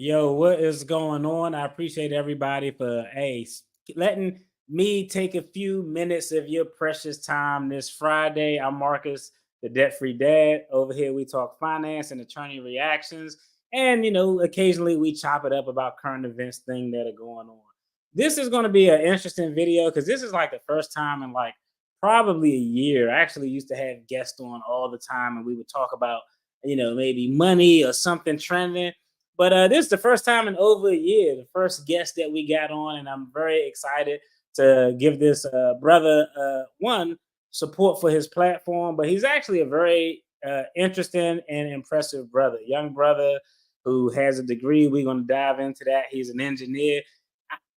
Yo, what is going on? I appreciate everybody for letting me take a few minutes of your precious time this Friday. I'm Marcus, the debt-free dad. Over here, we talk finance and attorney reactions, and occasionally we chop it up about current events, things that are going on. This is going to be an interesting video because this is like the first time in like probably a year. I actually used to have guests on all the time, and we would talk about maybe money or something trending, but this is the first time in over a year, the first guest that we got on, and I'm very excited to give this brother one support for his platform. But he's actually a very interesting and impressive brother, young brother who has a degree. We're going to dive into that. He's an engineer.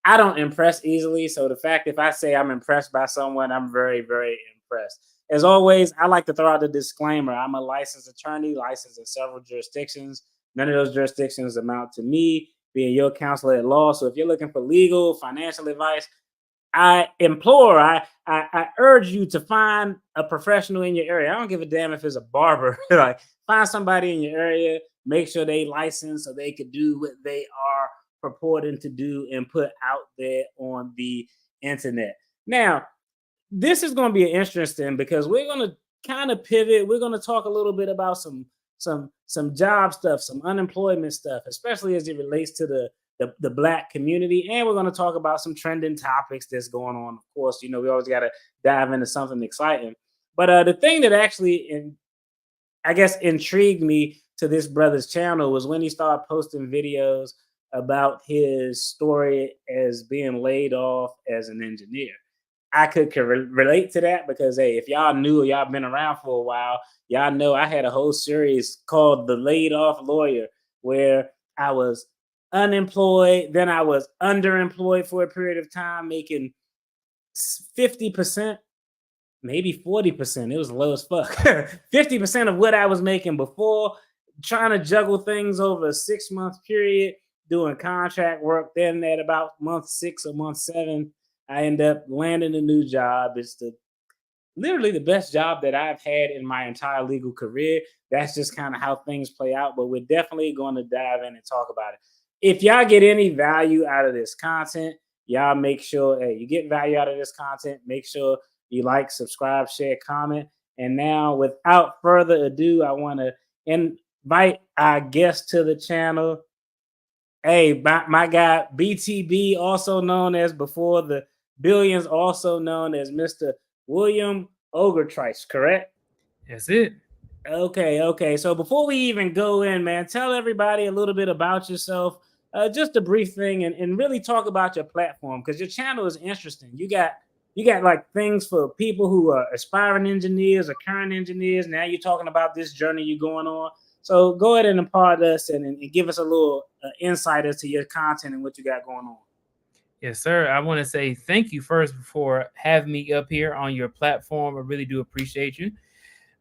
I don't impress easily, so the fact if I say I'm impressed by someone, I'm very, very impressed. As always, I like to throw out the disclaimer. I'm a licensed attorney, licensed in several jurisdictions. None of those jurisdictions amount to me being your counselor at law. So if you're looking for legal, financial advice, I implore, I urge you to find a professional in your area. I don't give a damn if it's a barber. Like, find somebody in your area, make sure they licensed so they could do what they are purporting to do and put out there on the internet. Now, this is going to be interesting because we're going to kind of pivot. We're going to talk a little bit about some job stuff, some unemployment stuff, especially as it relates to the Black community. And we're going to talk about some trending topics that's going on. Of course, we always got to dive into something exciting. But the thing that actually, I guess, intrigued me to this brother's channel was when he started posting videos about his story as being laid off as an engineer. I could relate to that because, hey, if y'all knew or y'all been around for a while, y'all know I had a whole series called The Laid Off Lawyer, where I was unemployed, then I was underemployed for a period of time, making 50%, maybe 40%. It was low as fuck. 50% of what I was making before, trying to juggle things over a 6-month period, doing contract work. Then at about month 6 or month 7, I end up landing a new job. It's literally the best job that I've had in my entire legal career. That's just kind of how things play out, but we're definitely going to dive in and talk about it. If y'all get any value out of this content, y'all make sure you get value out of this content. Make sure you like, subscribe, share, comment. And now, without further ado, I want to invite our guest to the channel. Hey, my guy, BTB, also known as Before the Billions, also known as Mr. William Ogretrice, correct? That's it. Okay. So before we even go in, man, tell everybody a little bit about yourself, just a brief thing, and really talk about your platform because your channel is interesting. You got like things for people who are aspiring engineers or current engineers. Now you're talking about this journey you're going on. So go ahead and impart us and give us a little insight as to your content and what you got going on. Yes, sir. I want to say thank you first for having me up here on your platform. I really do appreciate you.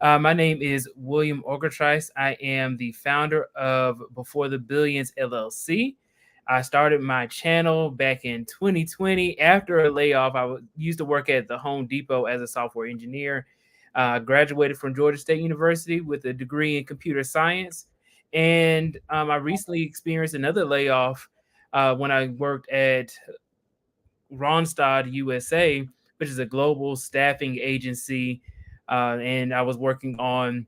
My name is William Ogretrice. I am the founder of Before the Billions LLC. I started my channel back in 2020 after a layoff. I used to work at the Home Depot as a software engineer. Graduated from Georgia State University with a degree in computer science. And I recently experienced another layoff when I worked at Randstad USA, which is a global staffing agency. And I was working on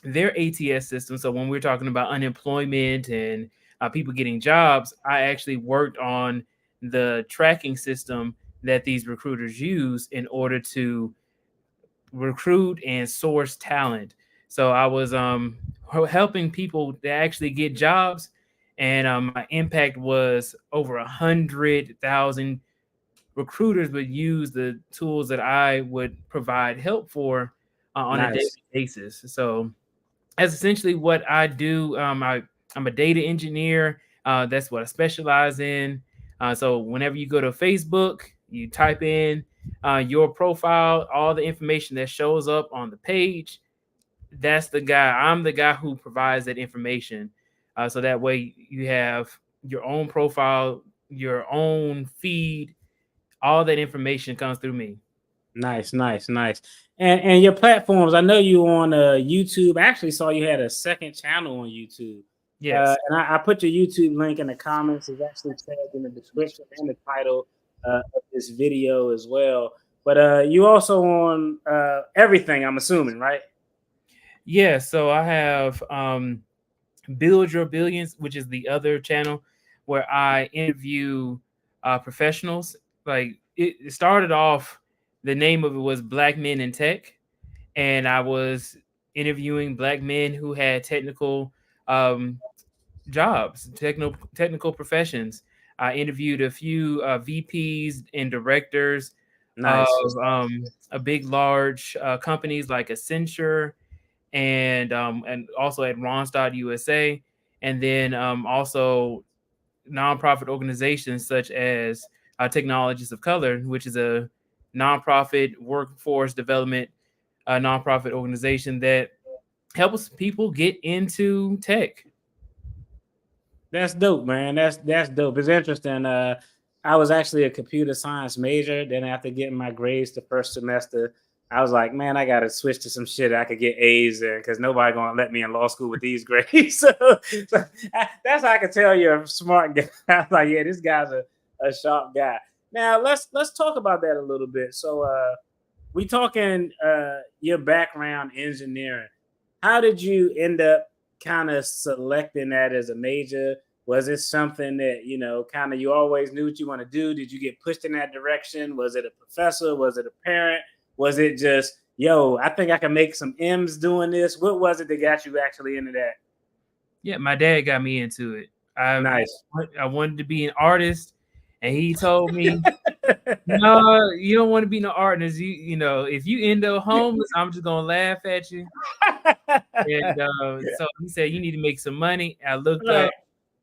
their ATS system. So when we're talking about unemployment and people getting jobs, I actually worked on the tracking system that these recruiters use in order to recruit and source talent. So I was helping people to actually get jobs, and my impact was over 100,000 recruiters would use the tools that I would provide help for on a daily Nice. basis. So that's essentially what I do. I'm a data engineer. That's what I specialize in. So whenever you go to Facebook, you type in your profile, all the information that shows up on the page. That's the guy. I'm the guy who provides that information. So that way you have your own profile, your own feed. All that information comes through me. Nice. And your platforms, I know you on YouTube. I actually saw you had a second channel on YouTube. Yes. And I put your YouTube link in the comments. It's actually tagged in the description and the title of this video as well. But you also on everything, I'm assuming, right? Yeah. So I have Build Your Billions, which is the other channel where I interview professionals. Like it started off, the name of it was Black Men in Tech, and I was interviewing Black men who had technical um, jobs, technical professions. I interviewed a few VPs and directors of Nice. a big, large companies like Accenture and also at Ronstadt USA, and then also nonprofit organizations such as Technologies of Color, which is a nonprofit workforce development nonprofit organization that helps people get into tech. That's dope, man. That's dope. It's interesting. I was actually a computer science major. Then after getting my grades the first semester, I was like, man, I gotta switch to some shit I could get A's in because nobody gonna let me in law school with these grades. That's how I can tell you're a smart guy. I was like, yeah, this guy's a sharp guy. Now let's talk about that a little bit. So we talking your background engineering. How did you end up kind of selecting that as a major? Was it something that, kind of you always knew what you want to do? Did you get pushed in that direction? Was it a professor? Was it a parent? Was it just, yo, I think I can make some M's doing this? What was it that got you actually into that? Yeah, my dad got me into it. Nice. I wanted to be an artist, and he told me, "No, you don't want to be no artist. If you end up homeless, I'm just gonna laugh at you." And so he said, "You need to make some money." Right.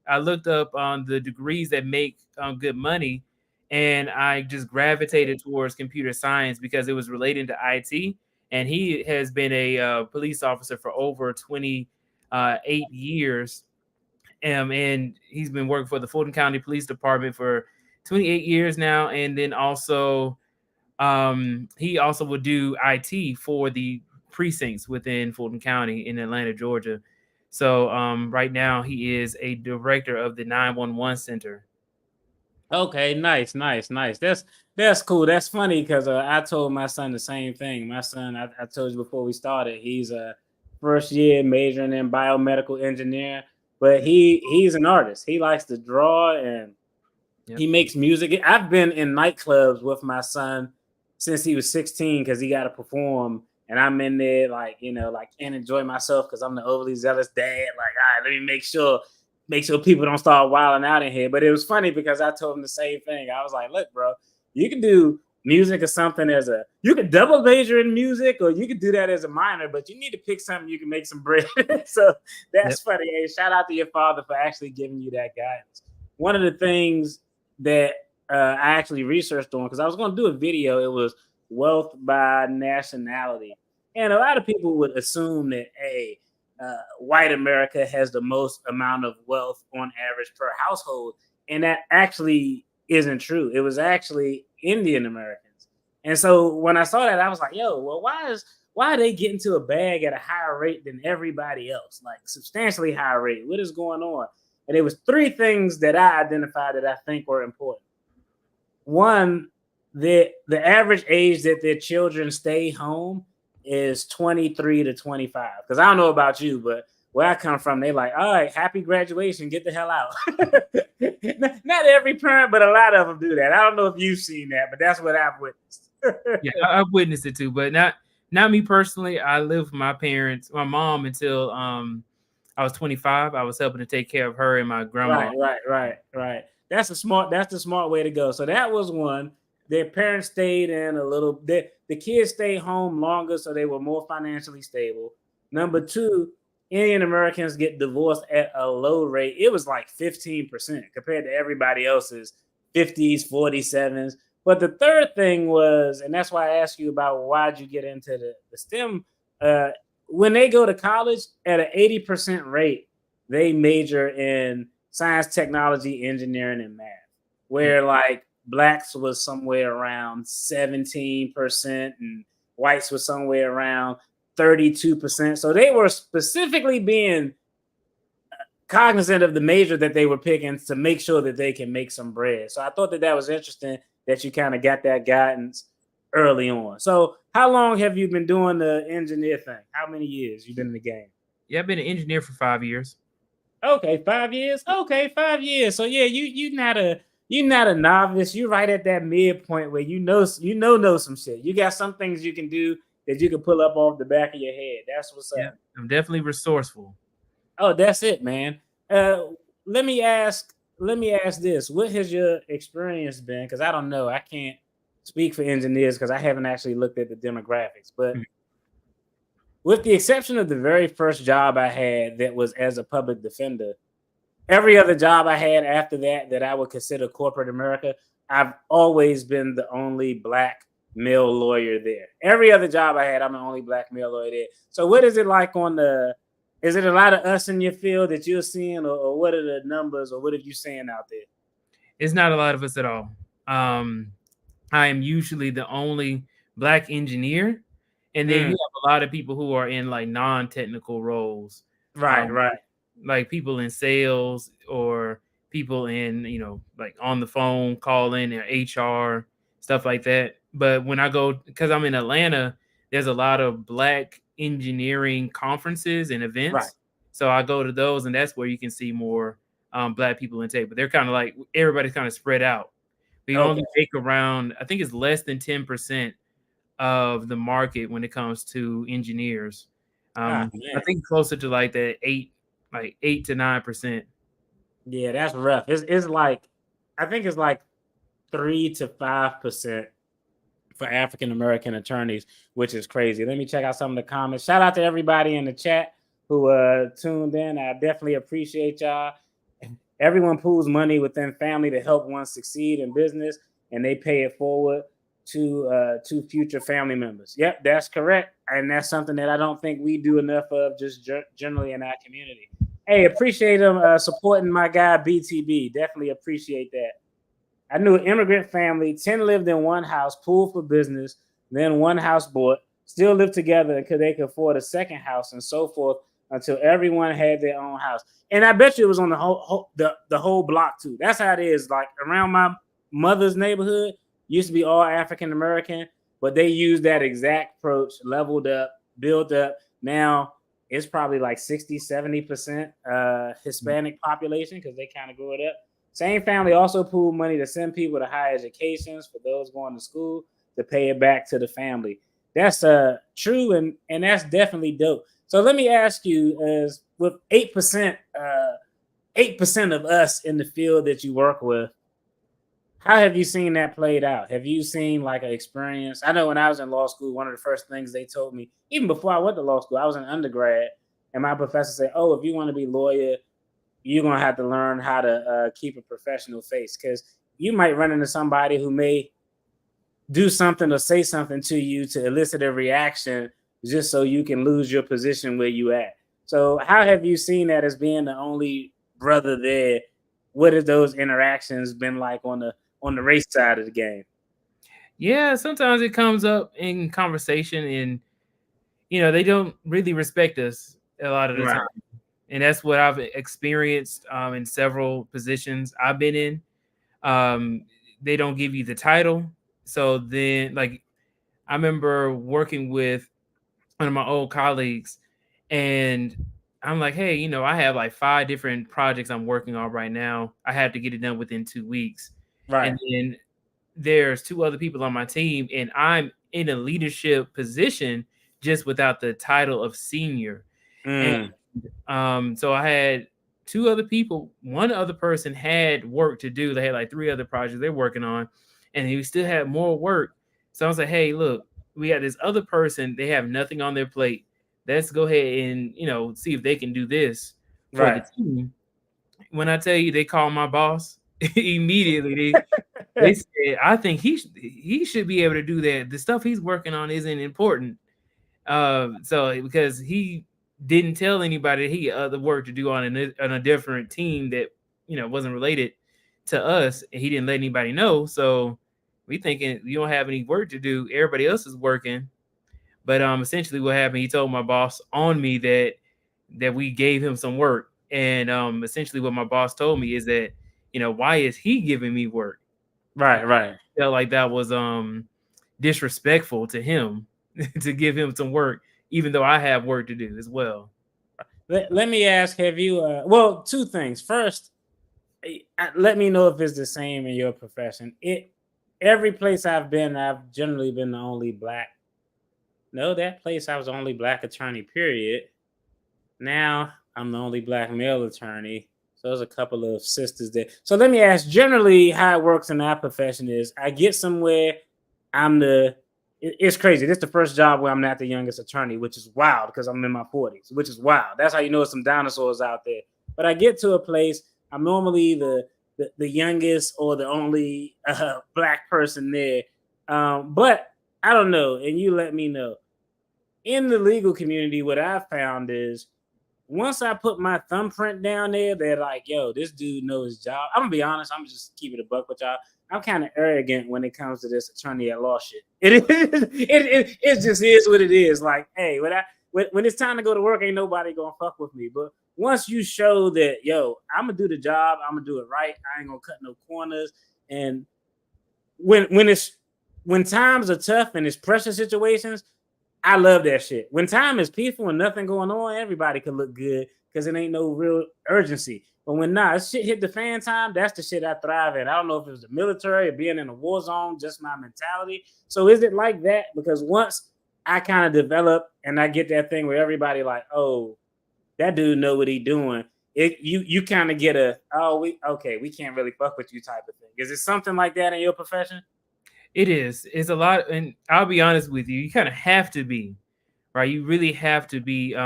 I looked up on the degrees that make good money, and I just gravitated towards computer science because it was related to IT. And he has been a police officer for over 28 years, and he's been working for the Fulton County Police Department for 28 years now. And then also, he also would do IT for the precincts within Fulton County in Atlanta, Georgia. So right now he is a director of the 911 center. Okay, nice, nice, nice. That's cool. That's funny because I told my son the same thing. My son, I told you before we started, he's a first year majoring in biomedical engineering, but he's an artist. He likes to draw and Yep. he makes music. I've been in nightclubs with my son since he was 16 because he got to perform. And I'm in there, like, like can't enjoy myself because I'm the overly zealous dad. Like, all right, let me make sure people don't start wilding out in here. But it was funny because I told him the same thing. I was like, look, bro, you can do music or something you could double major in music or you could do that as a minor, but you need to pick something you can make some bread. So Yep. that's funny. Hey, shout out to your father for actually giving you that guidance. One of the things that I actually researched on because I was going to do a video. It was wealth by nationality, and a lot of people would assume that white America has the most amount of wealth on average per household, and that actually isn't true. It was actually Indian Americans, and so when I saw that, I was like, "Yo, well, why are they getting to a bag at a higher rate than everybody else? Like substantially higher rate? What is going on?" And it was three things that I identified that I think were important. One, the average age that their children stay home is 23 to 25. Because I don't know about you, but where I come from, they like, all right, happy graduation, get the hell out. Not every parent, but a lot of them do that. I don't know if you've seen that, but that's what I've witnessed. Yeah, I've witnessed it too, but not me personally. I lived with my mom until I was 25. I was helping to take care of her and my grandma. Right. That's the smart way to go. So that was one. Their parents stayed in a little bit. The kids stayed home longer, so they were more financially stable. Number two, Indian Americans get divorced at a low rate. It was like 15% compared to everybody else's 50s, 47s. But the third thing was, and that's why I asked you about why'd you get into the STEM. Uh, when they go to college at an 80% rate, they major in science, technology, engineering, and math. Where like blacks was somewhere around 17% and whites was somewhere around 32%. So they were specifically being cognizant of the major that they were picking to make sure that they can make some bread. So I thought that was interesting that you kind of got that guidance early on. So how long have you been doing the engineer thing? How many years you been in the game? Yeah, I've been an engineer for 5 years. Okay, 5 years. Okay, 5 years. So yeah, you not a novice. You right at that midpoint where know some shit. You got some things you can do that you can pull up off the back of your head. That's what's Yeah, up. I'm definitely resourceful. Oh, that's it, man. Uh, let me ask. Let me ask this: what has your experience been? Because I don't know. I can't speak for engineers because I haven't actually looked at the demographics. But Mm. with the exception of the very first job I had, that was as a public defender, every other job I had after that I would consider corporate America, I've always been the only black male lawyer there. Every other job I had, I'm the only black male lawyer there. So what is it like on the? Is it a lot of us in your field that you're seeing, or what are the numbers, or what are you seeing out there? It's not a lot of us at all. I am usually the only black engineer, and then you Mm, have a lot of people who are in like non-technical roles, right, um, right. like people in sales or people in like on the phone calling or HR stuff like that. But when I go, because I'm in Atlanta, there's a lot of black engineering conferences and Right. events, so I go to those, and that's where you can see more black people in tech. But they're kind of like everybody's kind of spread out. We Okay. only take around, I think it's less than 10% of the market when it comes to engineers. Ah, I man. think closer to like that 8 to 9%. Yeah, that's rough. It's like, I think it's like 3 to 5% for African American attorneys, which is crazy. Let me check out some of the comments. Shout out to everybody in the chat who tuned in. I definitely appreciate y'all. Everyone pools money within family to help one succeed in business, and they pay it forward to future family members. Yep, that's correct, and that's something that I don't think we do enough of just generally in our community. Hey, appreciate them supporting my guy BTB. Definitely appreciate that. I knew an immigrant family, 10 lived in one house, pooled for business, then one house bought, still lived together because they could afford a second house and so forth until everyone had their own house. And I bet you it was on the whole block too. That's how it is. Like around my mother's neighborhood, used to be all African American, but they used that exact approach, leveled up, built up. Now it's probably like 60, 70% Hispanic population because they kind of grew it up. Same family also pooled money to send people to higher educations for those going to school to pay it back to the family. That's true, and that's definitely dope. So let me ask you, as with 8% of us in the field that you work with, how have you seen that played out? Have you seen like an experience? I know when I was in law school, one of the first things they told me, even before I went to law school, I was an undergrad, and my professor said, "Oh, if you want to be a lawyer, you're gonna have to learn how to keep a professional face because you might run into somebody who may do something or say something to you to elicit a reaction just so you can lose your position where you at." So how have you seen that as being the only brother there? What have those interactions been like on the race side of the game? Yeah, sometimes it comes up in conversation, and they don't really respect us a lot of the Right. time. And that's what I've experienced in several positions I've been in. Um, they don't give you the title. So then, like, I remember working with one of my old colleagues, and I'm like, hey, I have like 5 different projects I'm working on right now. I have to get it done within 2 weeks. Right. And then there's 2 other people on my team, and I'm in a leadership position just without the title of senior. And Mm, so I had 2 other people. One other person had work to do. They had like 3 other projects they're working on, and we still had more work. So I was like, hey, look, we got this other person. They have nothing on their plate. Let's go ahead and see if they can do this for the right. team. When I tell you, they called my boss immediately. They said, I think he should be able to do that. The stuff he's working on isn't important. So because he didn't tell anybody he had other work to do on a different team that wasn't related to us, and he didn't let anybody know. So we thinking you don't have any work to do. Everybody else is working. But essentially what happened, he told my boss on me that we gave him some work, And essentially what my boss told me is that, why is he giving me work? Right, right. Felt like that was disrespectful to him to give him some work, even though I have work to do as well. Let me ask, have you well, two things. First, let me know if it's the same in your profession. Every place I've been, I've generally been the only black. No, that place I was the only black attorney, period. Now I'm the only black male attorney. So there's a couple of sisters there. So let me ask, generally how it works in our profession is I get somewhere, it's crazy. This is the first job where I'm not the youngest attorney, which is wild because I'm in my 40s, which is wild. That's how you know there's some dinosaurs out there. But I get to a place, I'm normally the youngest or the only black person there. But I don't know, and you let me know. In the legal community, what I found is once I put my thumbprint down there, they're like, yo, this dude knows his job. I'm gonna be honest, I'm just keeping it a buck with y'all. I'm kind of arrogant when it comes to this attorney at law shit. It just is what it is. Like, hey, when it's time to go to work, ain't nobody gonna fuck with me. But once you show that, yo, I'm gonna do the job, I'm gonna do it right. I ain't gonna cut no corners. And when times are tough and it's pressure situations, I love that shit. When time is peaceful and nothing going on, everybody can look good because it ain't no real urgency. But when shit hit the fan time, that's the shit I thrive in. I don't know if it was the military or being in a war zone, just my mentality. So is it like that? Because once I kind of develop and I get that thing where everybody like, oh, that dude know what he doing. You kind of get we can't really fuck with you type of thing. Is it something like that in your profession? It is. It's a lot, and I'll be honest with you. You kind of have to be, right? You really have to be you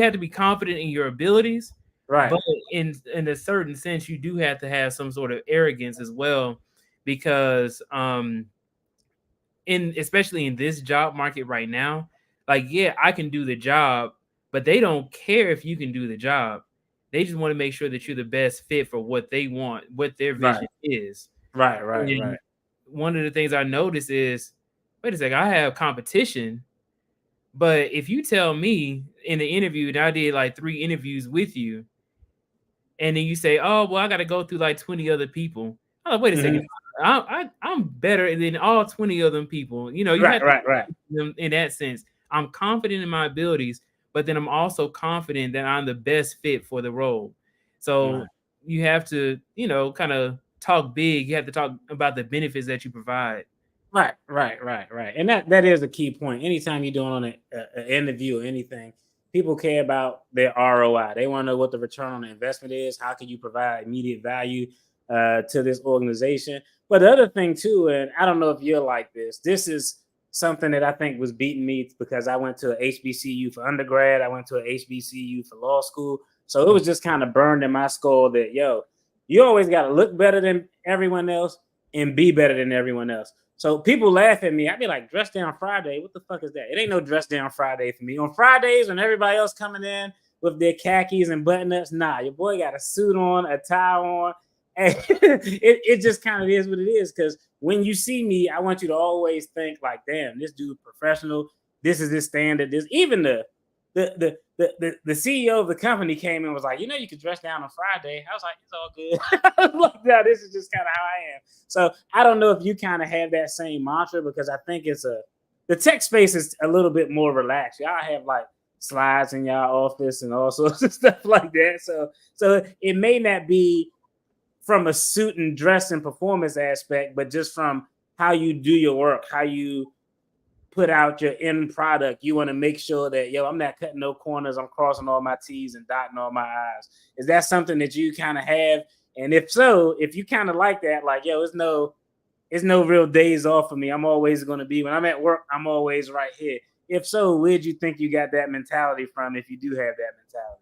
have to be confident in your abilities, Right. but in a certain sense, you do have to have some sort of arrogance as well, because especially in this job market right now, like, yeah, I can do the job, but they don't care if you can do the job. They just want to make sure that you're the best fit for what they want, what their Right. vision is. Right. Right. And Right. one of the things I noticed is, wait a second, I have competition, but if you tell me in the interview, and I did like 3 interviews with you, and then you say, oh, well, I got to go through like 20 other people. I'm like, wait a second, I'm better than all 20 of them people. You Right. have to Right. Right. them in that sense. I'm confident in my abilities, but then I'm also confident that I'm the best fit for the role. So Right. you have to, kind of talk big. You have to talk about the benefits that you provide. Right, right, right, right. And that is a key point. Anytime you're doing on an interview or anything, people care about their ROI. They want to know what the return on the investment is. How can you provide immediate value to this organization? But the other thing too, and I don't know if you're like this. This is something that I think was beating me because I went to a HBCU for undergrad. I went to a HBCU for law school. So it was just kind of burned in my skull that you always got to look better than everyone else and be better than everyone else. So people laugh at me. I'd be like, dress down Friday. What the fuck is that? It ain't no dress down Friday for me. On Fridays, when everybody else coming in with their khakis and button ups, nah, your boy got a suit on, a tie on. And it just kind of is what it is. Because when you see me, I want you to always think like, damn, this dude professional. This is his standard. This even the CEO of the company came in and was like, you can dress down on Friday. I was like, it's all good. I was like, no, this is just kind of how I am. So I don't know if you kind of have that same mantra because I think the tech space is a little bit more relaxed. Y'all have like slides in y'all office and all sorts of stuff like that. So it may not be from a suit and dress and performance aspect, but just from how you do your work, how you put out your end product. You want to make sure that, I'm not cutting no corners. I'm crossing all my T's and dotting all my I's. Is that something that you kind of have? And if so, if you kind of like that, like, it's no real days off for me. I'm always going to be, when I'm at work, I'm always right here. If so, where'd you think you got that mentality from if you do have that mentality?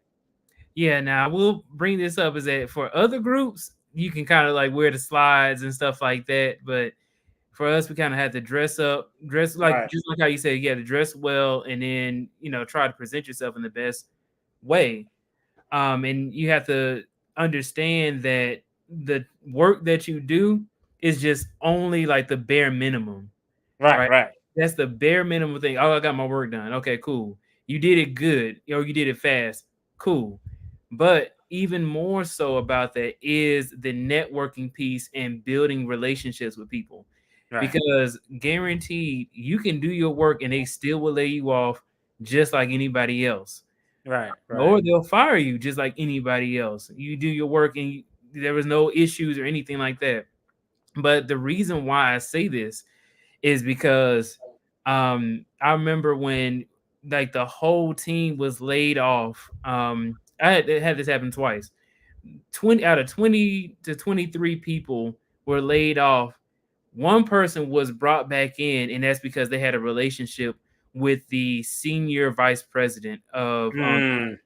Yeah, now we'll bring this up is that for other groups, you can kind of like wear the slides and stuff like that. But for us, we kind of had to dress like Right. just like how you said, you had to dress well and then, try to present yourself in the best way. And you have to understand that the work that you do is just only like the bare minimum, Right. right? Right. That's the bare minimum thing. Oh, I got my work done. Okay, cool. You did it good, or you did it fast. Cool. But even more so about that is the networking piece and building relationships with people. Right. Because guaranteed you can do your work and they still will lay you off just like anybody else. Right. Right. Or they'll fire you just like anybody else. You do your work and there was no issues or anything like that. But the reason why I say this is because I remember when like the whole team was laid off. I had this happen twice. 20 out of 20 to 23 people were laid off. One person was brought back in, and that's because they had a relationship with the senior vice president of Mm,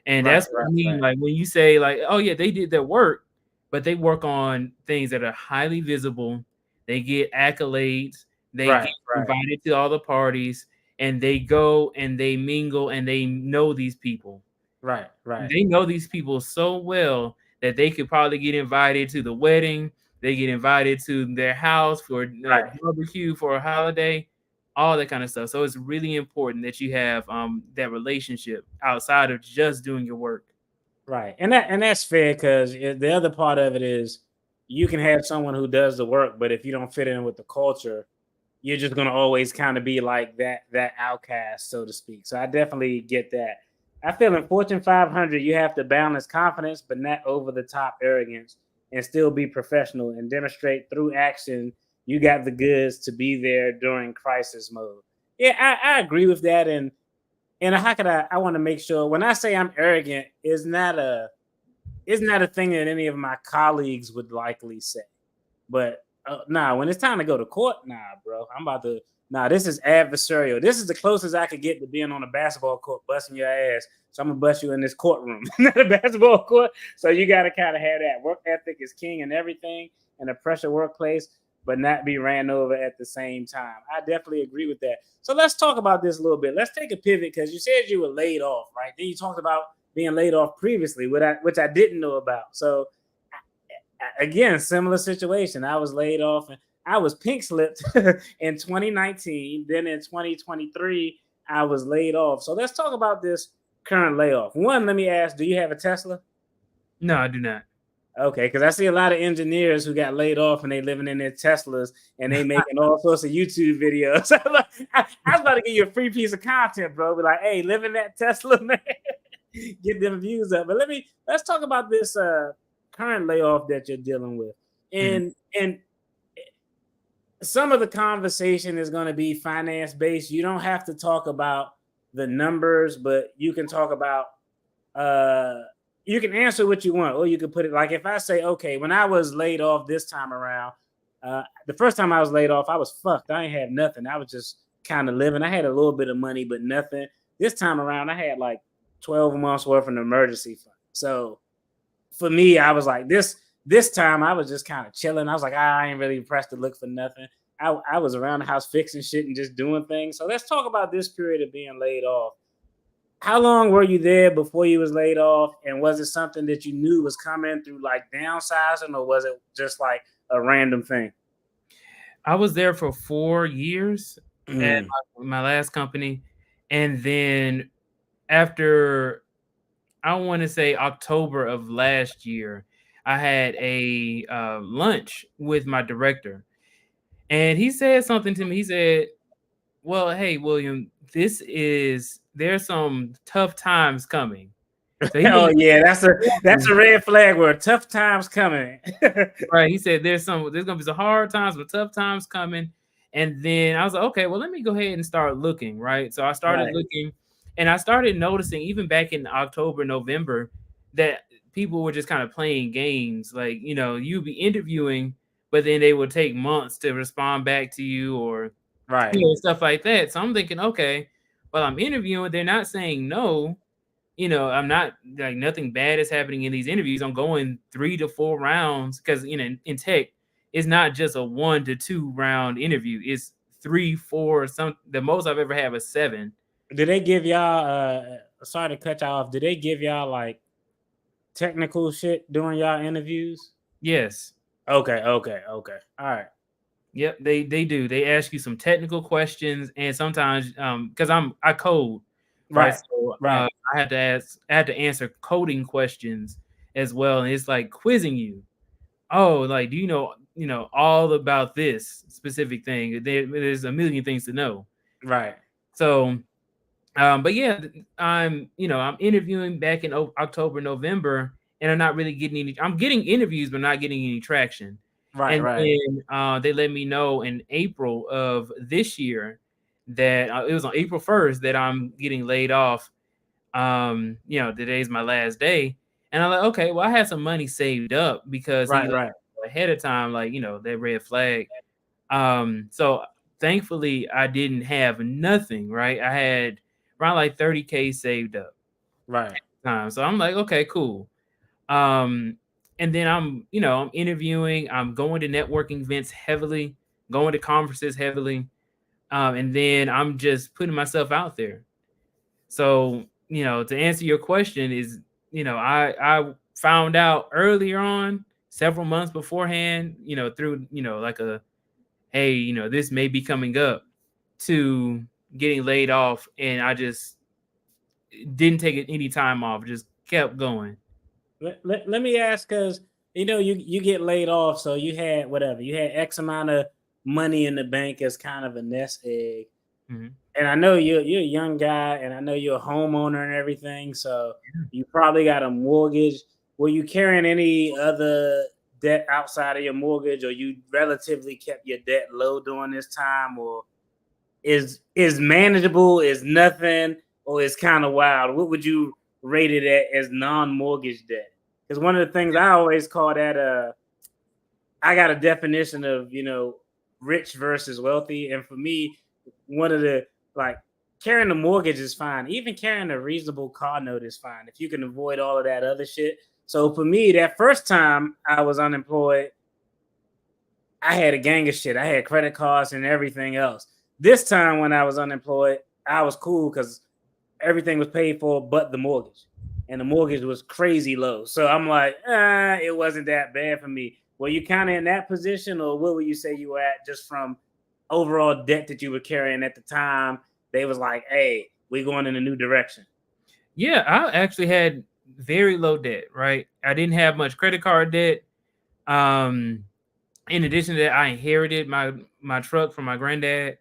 and right. that's what I Right. mean. Right. Like when you say, like, oh yeah, they did their work, but they work on things that are highly visible. They get accolades, they Right. get Right. invited to all the parties, and they go and they mingle and they know these people. Right. Right. They know these people so well that they could probably get invited to the wedding. They get invited to their house for a Right. barbecue for a holiday, all that kind of stuff. So it's really important that you have that relationship outside of just doing your work. Right. And that's fair because the other part of it is you can have someone who does the work, but if you don't fit in with the culture, you're just gonna always kind of be like that outcast, so to speak. So I definitely get that. I feel in Fortune 500, you have to balance confidence, but not over the top arrogance, and still be professional and demonstrate through action you got the goods to be there during crisis mode. Yeah, I agree with that, and how could I want to make sure when I say I'm arrogant is not a thing that any of my colleagues would likely say. But nah, when it's time to go to court, nah, bro, I'm about to. Nah, this is adversarial. This is the closest I could get to being on a basketball court, busting your ass. So I'm gonna bust you in this courtroom, not a basketball court. So you got to kind of have that work ethic is king and everything, in a pressure workplace, but not be ran over at the same time. I definitely agree with that. So let's talk about this a little bit. Let's take a pivot because you said you were laid off, right? Then you talked about being laid off previously, which I didn't know about. So again, similar situation. I was laid off and I was pink slipped in 2019. Then in 2023, I was laid off. So let's talk about this current layoff. One, let me ask, do you have a Tesla? No, I do not. Okay, because I see a lot of engineers who got laid off and they living in their Teslas and they making all sorts of YouTube videos. I was about to give you a free piece of content, bro. Be like, hey, live in that Tesla, man. Get them views up. But let's talk about this current layoff that you're dealing with. Mhm. And some of the conversation is going to be finance based. You don't have to talk about the numbers, but you can talk about uh you can answer what you want, or you can put it like if I say, okay, when I was laid off this time around, the first time I was laid off, I was fucked. I ain't had nothing. I was just kind of living. I had a little bit of money, but nothing. This time around, I had like 12 months worth of an emergency fund. So for me, I was like this time I was just kind of chilling. I was like, I ain't really pressed to look for nothing. I was around the house fixing shit and just doing things. So let's talk about this period of being laid off. How long were you there before you was laid off? And was it something that you knew was coming through like downsizing, or was it just like a random thing? I was there for 4 years at Mm. my last company. And then after, I want to say October of last year, I had a lunch with my director. And he said something to me. He said, well, hey, William, there's some tough times coming. So he Oh made yeah, that's a red flag word. Tough times coming. right. He said there's gonna be some hard times, but tough times coming. And then I was like, okay, well, let me go ahead and start looking. Right. So I started Right, looking and I started noticing even back in October, November, that people were just kind of playing games. Like, you'd be interviewing, but then they would take months to respond back to you or right, stuff like that. So I'm thinking, okay, well, I'm interviewing, they're not saying no. I'm not like nothing bad is happening in these interviews. I'm going 3 to 4 rounds because in tech, it's not just a 1 to 2 round interview. It's 3, 4. The most I've ever had was 7. did they give y'all sorry to cut y'all off, did they give y'all like technical shit during y'all interviews? Yes. Okay, okay, okay. All right. Yep. They do. They ask you some technical questions and sometimes because I code. right? Right. So Right. I had to answer coding questions as well, and it's like quizzing you. Oh, like, do you know all about this specific thing? There's a million things to know. Right. So, but yeah, I'm interviewing back in October, November, and I'm not really getting any. I'm getting interviews, but not getting any traction. Right. And Right. then they let me know in April of this year that it was on April 1st that I'm getting laid off. Today's my last day. And I'm like, okay, well, I had some money saved up because he Right. let Right. me know ahead of time, like, that red flag. So thankfully I didn't have nothing, right? I had around like 30K saved up Right. time. So I'm like, okay, cool. Um, and then I'm interviewing, I'm going to networking events heavily, going to conferences heavily. And then I'm just putting myself out there. So, to answer your question is, I found out earlier on, several months beforehand, through, like hey, this may be coming up, to getting laid off. And I just didn't take any time off, just kept going. Let me ask, because you get laid off, so you had whatever, you had X amount of money in the bank as kind of a nest egg. Mhm. And I know you're a young guy, and I know you're a homeowner and everything, so you probably got a mortgage. Were you carrying any other debt outside of your mortgage, or you relatively kept your debt low during this time, or is manageable, is nothing, or is kind of wild? What would you rate it at as non-mortgage debt? Because one of the things I always call that I got a definition of rich versus wealthy, and for me, one of the like carrying the mortgage is fine. Even carrying a reasonable car note is fine if you can avoid all of that other shit. So for me, that first time I was unemployed, I had a gang of shit. I had credit cards and everything else. This time when I was unemployed, I was cool because everything was paid for but the mortgage. And the mortgage was crazy low. So I'm like, it wasn't that bad for me. Were you kind of in that position, or what would you say you were at just from overall debt that you were carrying at the time? They was like, hey, we're going in a new direction. Yeah, I actually had very low debt, right? I didn't have much credit card debt. Um, in addition to that, I inherited my truck from my granddad,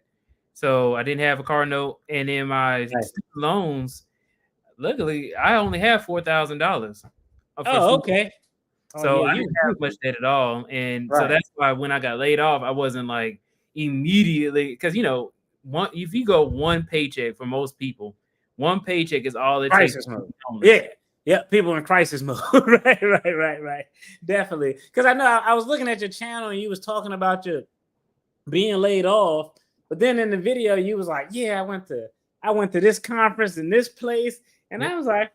so I didn't have a car note. And then my Right. student loans, luckily, I only have $4,000 for Oh, student. okay. Oh So yeah, I you didn't have much debt at all. And so right. that's why when I got laid off, I wasn't like immediately, because one if you go one paycheck, for most people, one paycheck is all it takes to Crisis mode. be homeless. Yeah. Yeah, people in crisis mode. Right, right, right, right. Definitely. Because I know I was looking at your channel and you was talking about your being laid off, but then in the video you was like, "Yeah, I went to this conference in this place," and Yep. I was like,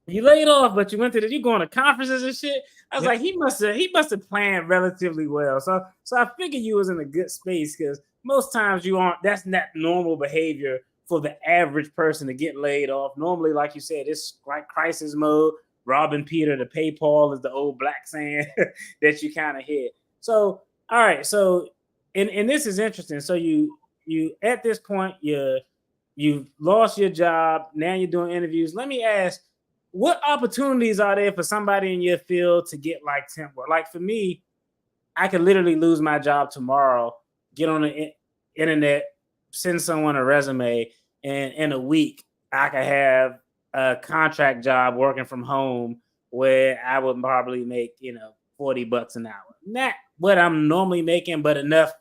You laid off, but you going to conferences and shit." I was Yep. like, he must have planned relatively well. So I figured you was in a good space, because most times you aren't. That's not normal behavior for the average person to get laid off. Normally, like you said, it's like crisis mode. Robbing Peter to pay Paul is the old black saying that you kind of hear. So all right, so and this is interesting. So you at this point you've lost your job. Now you're doing interviews. Let me ask, what opportunities are there for somebody in your field to get like temp work? Like for me, I could literally lose my job tomorrow, get on the internet, send someone a resume, and in a week, I could have a contract job working from home where I would probably make, $40 an hour. Not what I'm normally making, but enough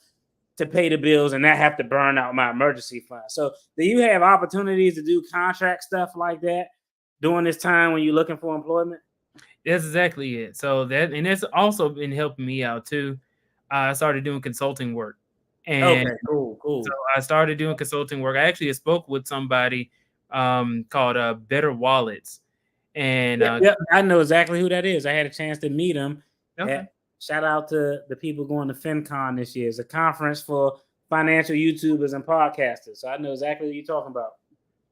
to pay the bills and not have to burn out my emergency fund. So, do you have opportunities to do contract stuff like that during this time when you're looking for employment? That's exactly it. So that's also been helping me out too. I started doing consulting work, and Okay, cool, so cool. I started doing consulting work. I actually spoke with somebody called Better Wallets, and Yep, yep. I know exactly who that is. I had a chance to meet him. okay. Shout out to the people going to FinCon this year. It's a conference for financial YouTubers and podcasters. So I know exactly what you're talking about.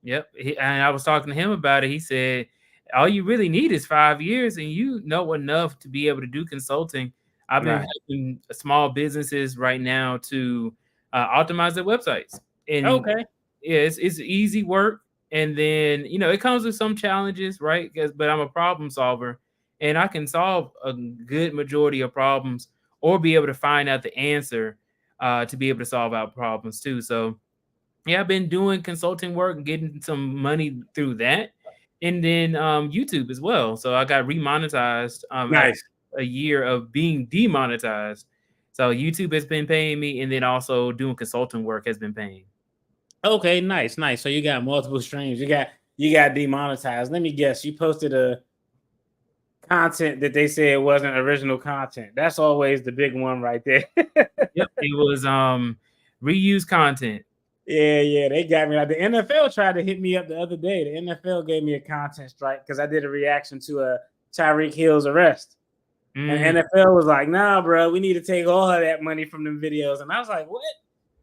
Yep. And I was talking to him about it. He said, all you really need is 5 years, and you know enough to be able to do consulting. I've been Right. helping small businesses right now to optimize their websites. And Okay. yeah, it's easy work. And then, it comes with some challenges, right? But I'm a problem solver, and I can solve a good majority of problems, or be able to find out the answer to be able to solve out problems too. So yeah, I've been doing consulting work and getting some money through that. And then YouTube as well. So I got remonetized after Nice. a year of being demonetized. So YouTube has been paying me, and then also doing consulting work has been paying. Okay, nice, nice. So you got multiple streams. You got demonetized. Let me guess. You posted a content that they said wasn't original content. That's always the big one right there. Yep, it was reused content. Yeah, yeah, they got me. Like the NFL tried to hit me up the other day. The NFL gave me a content strike because I did a reaction to a Tyreek Hill's arrest. And Mm, NFL was like, nah, bro, we need to take all of that money from them videos. And I was like, what?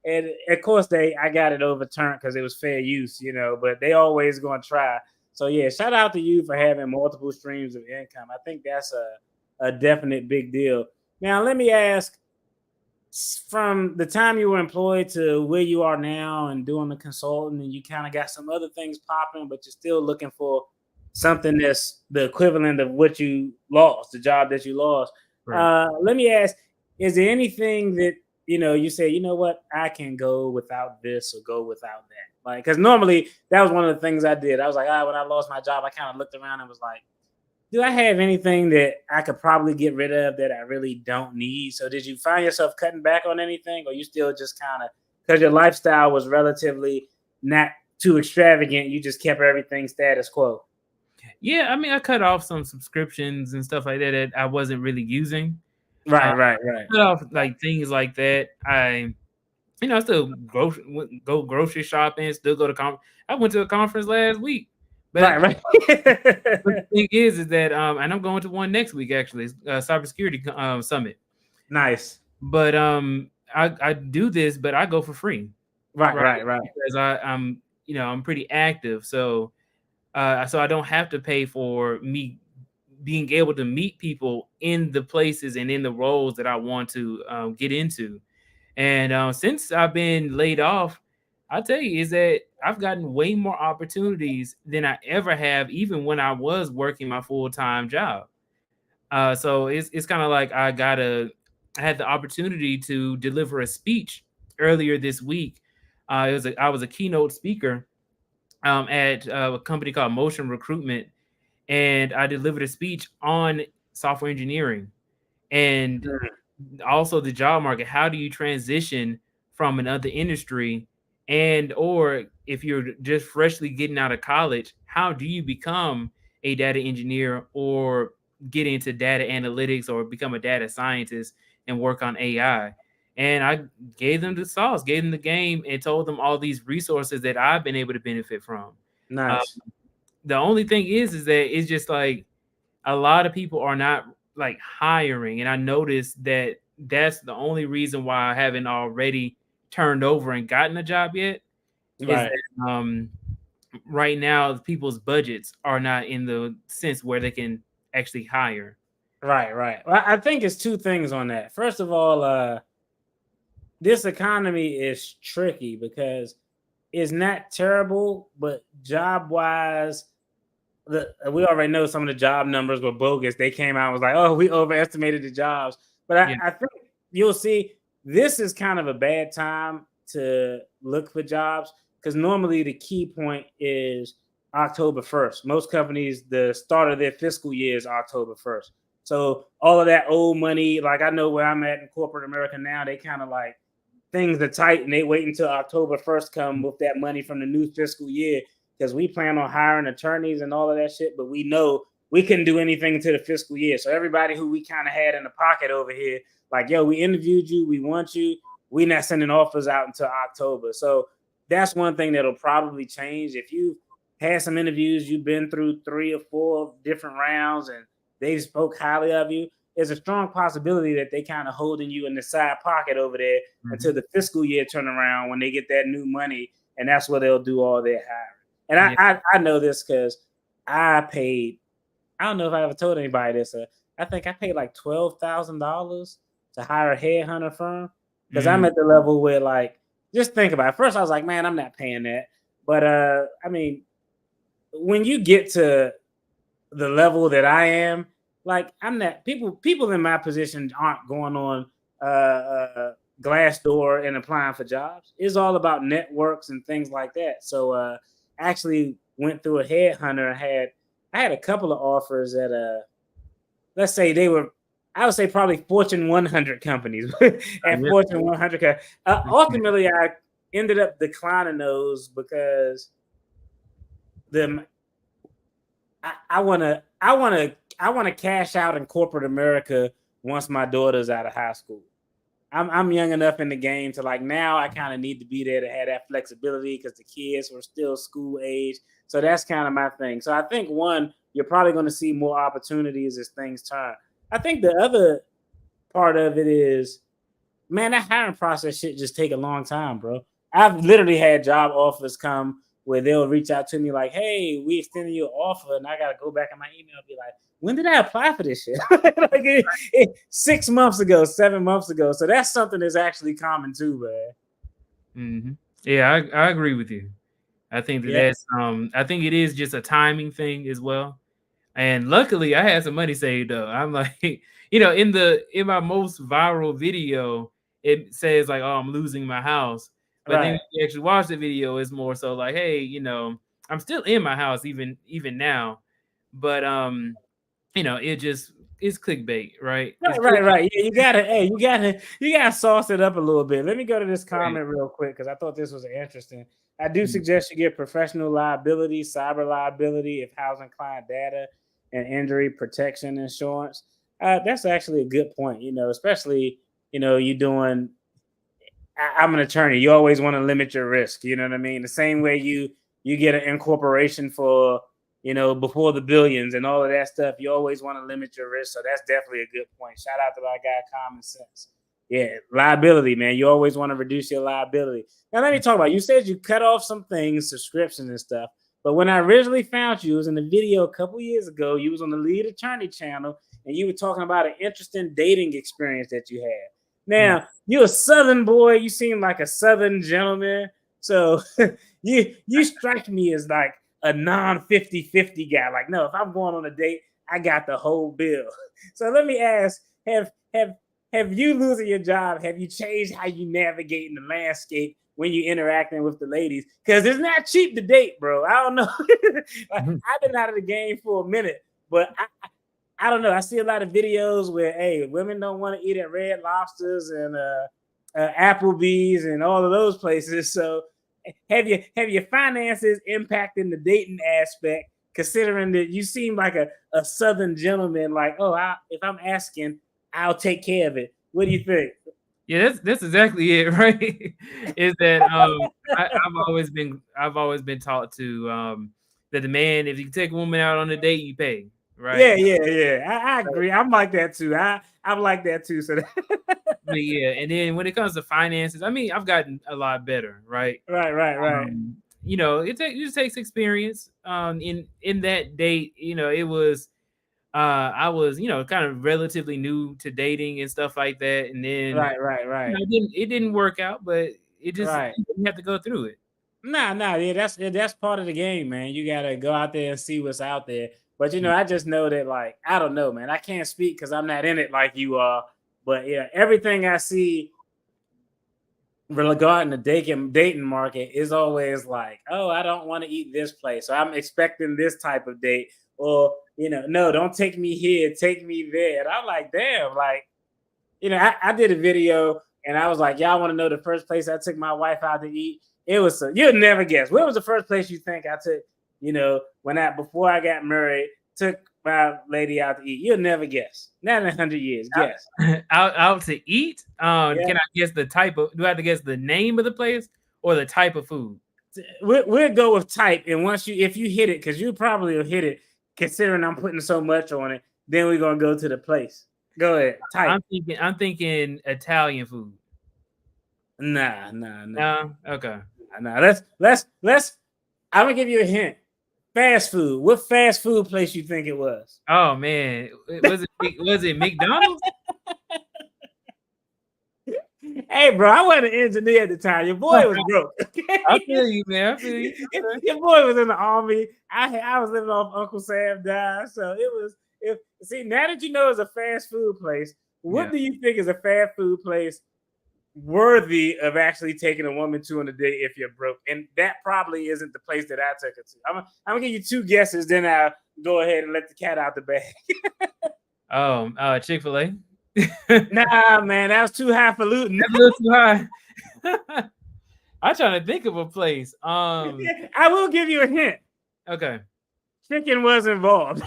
And of course, I got it overturned because it was fair use, but they always going to try. So, yeah, shout out to you for having multiple streams of income. I think that's a definite big deal. Now, let me ask, from the time you were employed to where you are now and doing the consulting, and you kind of got some other things popping, but you're still looking for something that's the equivalent of what you lost, the job that you lost. right. Let me ask, is there anything that, you say, you know what, I can go without this or go without that? Like, because normally that was one of the things I did. I was like, when I lost my job, I kind of looked around and was like, do I have anything that I could probably get rid of that I really don't need? So did you find yourself cutting back on anything, or you still just kind of, because your lifestyle was relatively not too extravagant, you just kept everything status quo? Yeah, I mean, I cut off some subscriptions and stuff like that I wasn't really using. Right, right, right. Cut off like things like that. I still go grocery shopping, still go to conference. I went to a conference last week, but Right, right. the thing is that and I'm going to one next week actually, cybersecurity summit. Nice. But I do this, but I go for free, Right, right? right, right. Because I'm pretty active, so I don't have to pay for me being able to meet people in the places and in the roles that I want to get into. And since I've been laid off, I'll tell you is that I've gotten way more opportunities than I ever have, even when I was working my full-time job. So it's kind of like I had the opportunity to deliver a speech earlier this week. I was a keynote speaker at a company called Motion Recruitment, and I delivered a speech on software engineering and Mm. also the job market. How do you transition from another industry, and or if you're just freshly getting out of college, how do you become a data engineer or get into data analytics or become a data scientist and work on AI? And I gave them the sauce, gave them the game, and told them all these resources that I've been able to benefit from. Uh, Nice. the only thing is that it's just like a lot of people are not like hiring, and I noticed that that's the only reason why I haven't already turned over and gotten a job yet. Is Right. that right now people's budgets are not in the sense where they can actually hire. Right, right. Well, I think it's two things on that. First of all, this economy is tricky because it's not terrible, but job wise, we already know some of the job numbers were bogus. They came out and was like, oh, we overestimated the jobs. But Yeah. I think you'll see this is kind of a bad time to look for jobs because normally the key point is October 1st. Most companies, the start of their fiscal year is October 1st. So all of that old money, like I know where I'm at in corporate America now, they kind of like things are tight and they wait until October 1st come with that money from the new fiscal year because we plan on hiring attorneys and all of that shit, but we know we couldn't do anything until the fiscal year. So everybody who we kind of had in the pocket over here, like, yo, we interviewed you, we want you, we not sending offers out until October. So that's one thing that'll probably change. If you had some interviews, you've been through 3 or 4 different rounds and they spoke highly of you, there's a strong possibility that they kind of holding you in the side pocket over there until Mhm. the fiscal year turn around when they get that new money, and that's where they'll do all their hiring. And Yeah. I know this because I paid. I don't know if I ever told anybody this. I think I paid like $12,000 to hire a headhunter firm because I'm Mm, at the level where, like, just think about it. First, I was like, man, I'm not paying that. But I mean, when you get to the level that I am, like I'm not people in my position aren't going on Glassdoor and applying for jobs. It's all about networks and things like that. So actually went through a headhunter and I had a couple of offers at let's say they were, I would say probably Fortune 100 companies at Fortune 100. Ultimately, I ended up declining those because the I want to cash out in corporate America once my daughter's out of high school. I'm young enough in the game to like now I kind of need to be there to have that flexibility because the kids are still school age. So that's kind of my thing. So I think one, you're probably going to see more opportunities as things turn. I think the other part of it is, man, that hiring process should just take a long time, bro. I've literally had job offers come where they'll reach out to me like, "Hey, we extended you an offer," and I gotta go back in my email and be like, "When did I apply for this shit?" Like 6 months ago, 7 months ago. So that's something that's actually common too, man. Mm-hmm. Yeah, I agree with you. I think Yeah, that's I think it is just a timing thing as well. And luckily, I had some money saved up. I'm like, in my most viral video, it says like, "Oh, I'm losing my house." But then when right. you actually watch the video, it's more so like, "Hey, I'm still in my house even now." But it just it's clickbait, right? It's Right. Yeah, you gotta sauce it up a little bit. Let me go to this clickbait. comment real quick because I thought this was interesting. I do Mm, suggest you get professional liability, cyber liability, if housing client data, and injury protection insurance. That's actually a good point. Especially you doing. I'm an attorney. You always want to limit your risk. You know what I mean? The same way you get an incorporation for before the billions and all of that stuff. You always want to limit your risk. So that's definitely a good point. Shout out to my guy, Common Sense. Yeah, liability, man. You always want to reduce your liability. Now let me talk about. You said you cut off some things, subscriptions and stuff. But when I originally found you, it was in the video a couple years ago. You was on the Lead Attorney channel, and you were talking about an interesting dating experience that you had. mm. Now, you're a Southern boy. You seem like a Southern gentleman. So you strike me as like a non 50-50 guy. Like, no, if I'm going on a date, I got the whole bill. So let me ask, have you losing your job, have you changed how you navigate in the landscape when you interacting with the ladies? Because it's not cheap to date, bro. I don't know. Like, Mhm. I've been out of the game for a minute, but I don't know. I see a lot of videos where, hey, women don't want to eat at Red Lobsters and Applebee's and all of those places. So, have your finances impacting the dating aspect? Considering that you seem like a Southern gentleman, like, oh, if I'm asking, I'll take care of it. What do you think? Yeah, that's exactly it, right? Is that I've always been taught to that the man, if you take a woman out on a date, you pay, right? Yeah. I agree. I'm like that too. I'm like that too. So But yeah, and then when it comes to finances, I mean, I've gotten a lot better, right? right. It just takes experience. In that date, it was I was, kind of relatively new to dating and stuff like that, and then Right. it didn't work out, but it just Right. you have to go through it. Nah. Yeah, that's part of the game, man. You gotta go out there and see what's out there. But I just know that, like, I don't know, man. I can't speak because I'm not in it like you are. But yeah, everything I see regarding the dating market is always like, oh, I don't want to eat this place, so I'm expecting this type of date, or no, don't take me here, take me there. And I'm like, damn, like, I did a video and I was like, y'all want to know the first place I took my wife out to eat? It was you'll never guess. Where was the first place you think I took, before I got married, took my lady out to eat? You'll never guess. Not in 100 years. Guess. Out to eat. Yeah. Can I guess the type of? Do I have to guess the name of the place or the type of food? We'll go with type. And if you hit it, because you probably will hit it, considering I'm putting so much on it, then we're gonna go to the place. Go ahead. Type. I'm thinking Italian food. Nah. No, okay. Nah. Let's I'm gonna give you a hint. Fast food. What fast food place you think it was? Oh man, was it McDonald's? Hey, bro, I wasn't an engineer at the time. Your boy was broke. I feel you, man. I feel you. Okay. Your boy was in the army. I was living off Uncle Sam died. So it was. If see now that you know it's a fast food place, what Yeah. do you think is a fast food place worthy of actually taking a woman to on a date if you're broke? And that probably isn't the place that I took it to. I'm gonna give you two guesses, then I'll go ahead and let the cat out the bag. Chick-fil-A. Nah, man, that was too highfalutin. That's a little too high. I'm trying to think of a place. I will give you a hint. Okay. Chicken was involved.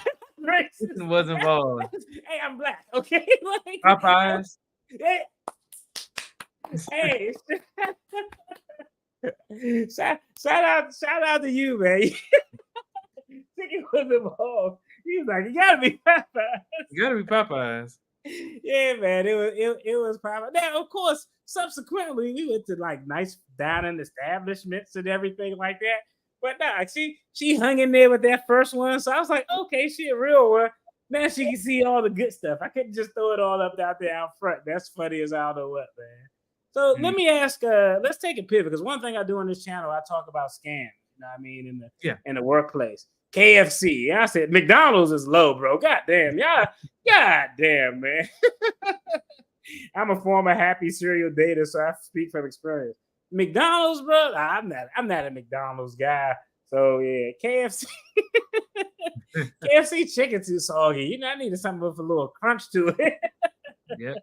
Chicken was involved. Hey, I'm black. Okay. Like, Popeyes. hey. Shout out to you, man. Chicken was involved. He was like, you gotta be Popeyes. You gotta be Popeyes. Yeah, man. It was Popeyes. Now, of course, subsequently we went to like nice dining establishments and everything like that. But nah, she hung in there with that first one. So I was like, okay, she a real one. Now she can see all the good stuff. I couldn't just throw it all up out there out front. That's funny as I don't know what, man. So let me ask, let's take a pivot, because one thing I do on this channel, I talk about scams, you know what I mean, in the workplace. KFC. I said McDonald's is low, bro. God damn, y'all, god damn, man. I'm a former happy cereal dater, so I speak from experience. McDonald's, bro. I'm not a McDonald's guy. So yeah, KFC. KFC chicken too soggy. You know, I needed something with a little crunch to it. Yeah.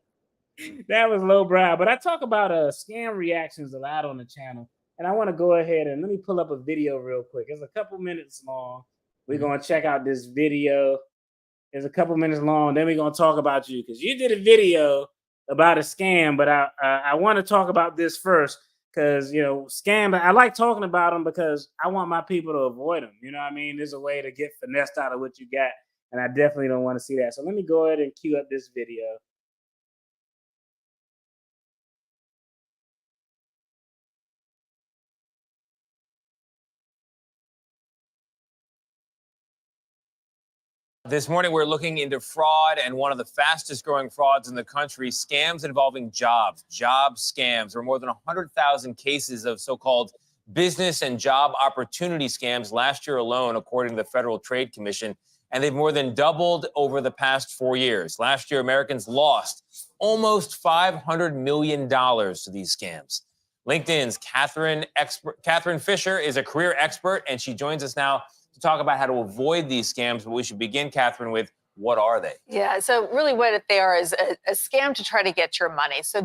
That was low brow. But I talk about scam reactions a lot on the channel. And I want to go ahead and let me pull up a video real quick. It's a couple minutes long. We're going to check out this video. It's a couple minutes long. Then we're going to talk about you, because you did a video about a scam. But I want to talk about this first, because, you know, scam, I like talking about them because I want my people to avoid them. You know what I mean? There's a way to get finessed out of what you got. And I definitely don't want to see that. So let me go ahead and cue up this video. This morning, we're looking into fraud, and one of the fastest growing frauds in the country, scams involving jobs, job scams. There are more than 100,000 cases of so-called business and job opportunity scams last year alone, according to the Federal Trade Commission, and they've more than doubled over the past 4 years. Last year, Americans lost almost $500 million to these scams. LinkedIn's Catherine Fisher is a career expert, and she joins us now to talk about how to avoid these scams. But we should begin, Catherine, with what are they? Yeah, so really what they are is a scam to try to get your money. So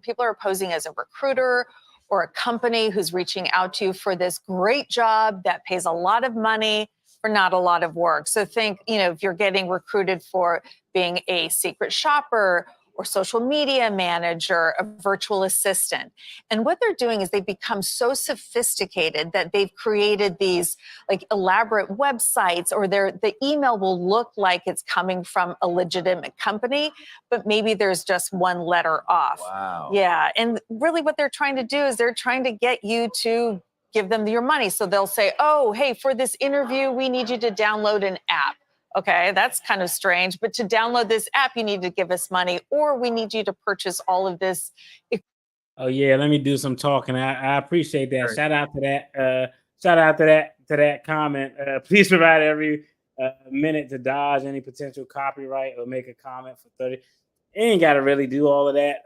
people are posing as a recruiter or a company who's reaching out to you for this great job that pays a lot of money for not a lot of work. So think, if you're getting recruited for being a secret shopper or social media manager, a virtual assistant. And what they're doing is they become so sophisticated that they've created these like elaborate websites, or the email will look like it's coming from a legitimate company, but maybe there's just one letter off. Wow. Yeah. And really what they're trying to do is they're trying to get you to give them your money. So they'll say, oh, hey, for this interview, we need you to download an app. Okay, that's kind of strange. But to download this app, you need to give us money, or we need you to purchase all of this. Oh yeah, let me do some talking. I appreciate that. Right. Shout out to that. Shout out to that comment. Please provide every minute to dodge any potential copyright or make a comment for 30. You ain't got to really do all of that.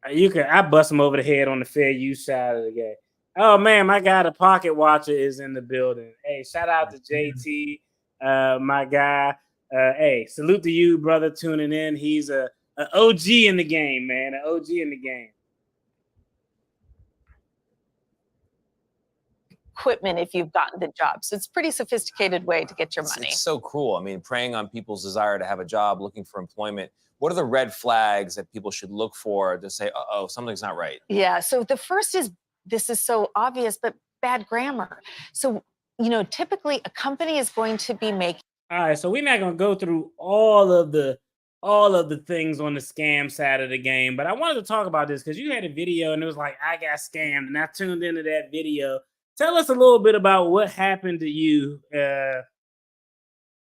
I bust them over the head on the fair use side of the game. Oh man, my guy, the pocket watcher, is in the building. Hey, shout out to JT. My guy, hey, salute to you, brother, tuning in. He's a OG in the game, man, an OG in the game. Equipment if you've gotten the job. So it's a pretty sophisticated way to get your money. It's so cruel. I mean, preying on people's desire to have a job, looking for employment. What are the red flags that people should look for to say, uh-oh, something's not right? Yeah, so the first is, this is so obvious, but bad grammar. So typically a company is going to be making. All right, so we're not gonna go through all of the things on the scam side of the game, but I wanted to talk about this because you had a video and it was like, I got scammed, and I tuned into that video. Tell us a little bit about what happened to you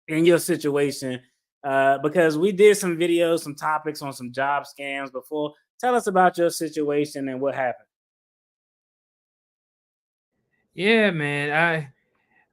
in your situation, because we did some videos, some topics on some job scams before. Tell us about your situation and what happened. Yeah, man.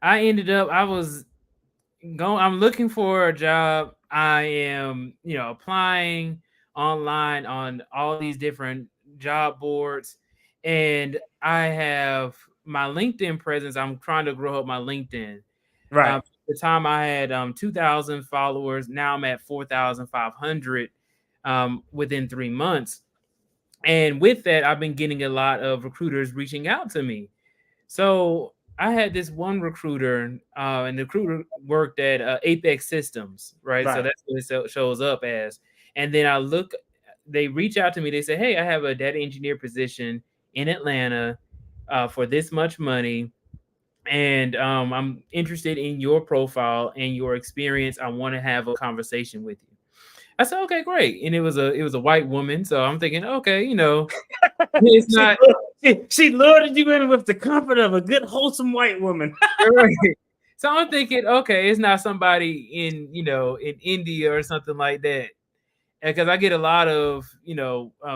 I ended up I'm looking for a job. I am, applying online on all these different job boards, and I have my LinkedIn presence. I'm trying to grow up my LinkedIn. Right. At the time I had 2,000 followers. Now I'm at 4,500 within 3 months. And with that, I've been getting a lot of recruiters reaching out to me. So I had this one recruiter, and the recruiter worked at Apex Systems, right? So Right. that's what it shows up as. And then they reach out to me. They say, "Hey, I have a data engineer position in Atlanta for this much money, and I'm interested in your profile and your experience. I want to have a conversation with you." I said, "Okay, great." And it was a white woman, so I'm thinking, okay, it's she, not. she lured you in with the comfort of a good, wholesome white woman. Right. So I'm thinking, okay, it's not somebody in India or something like that, because I get a lot of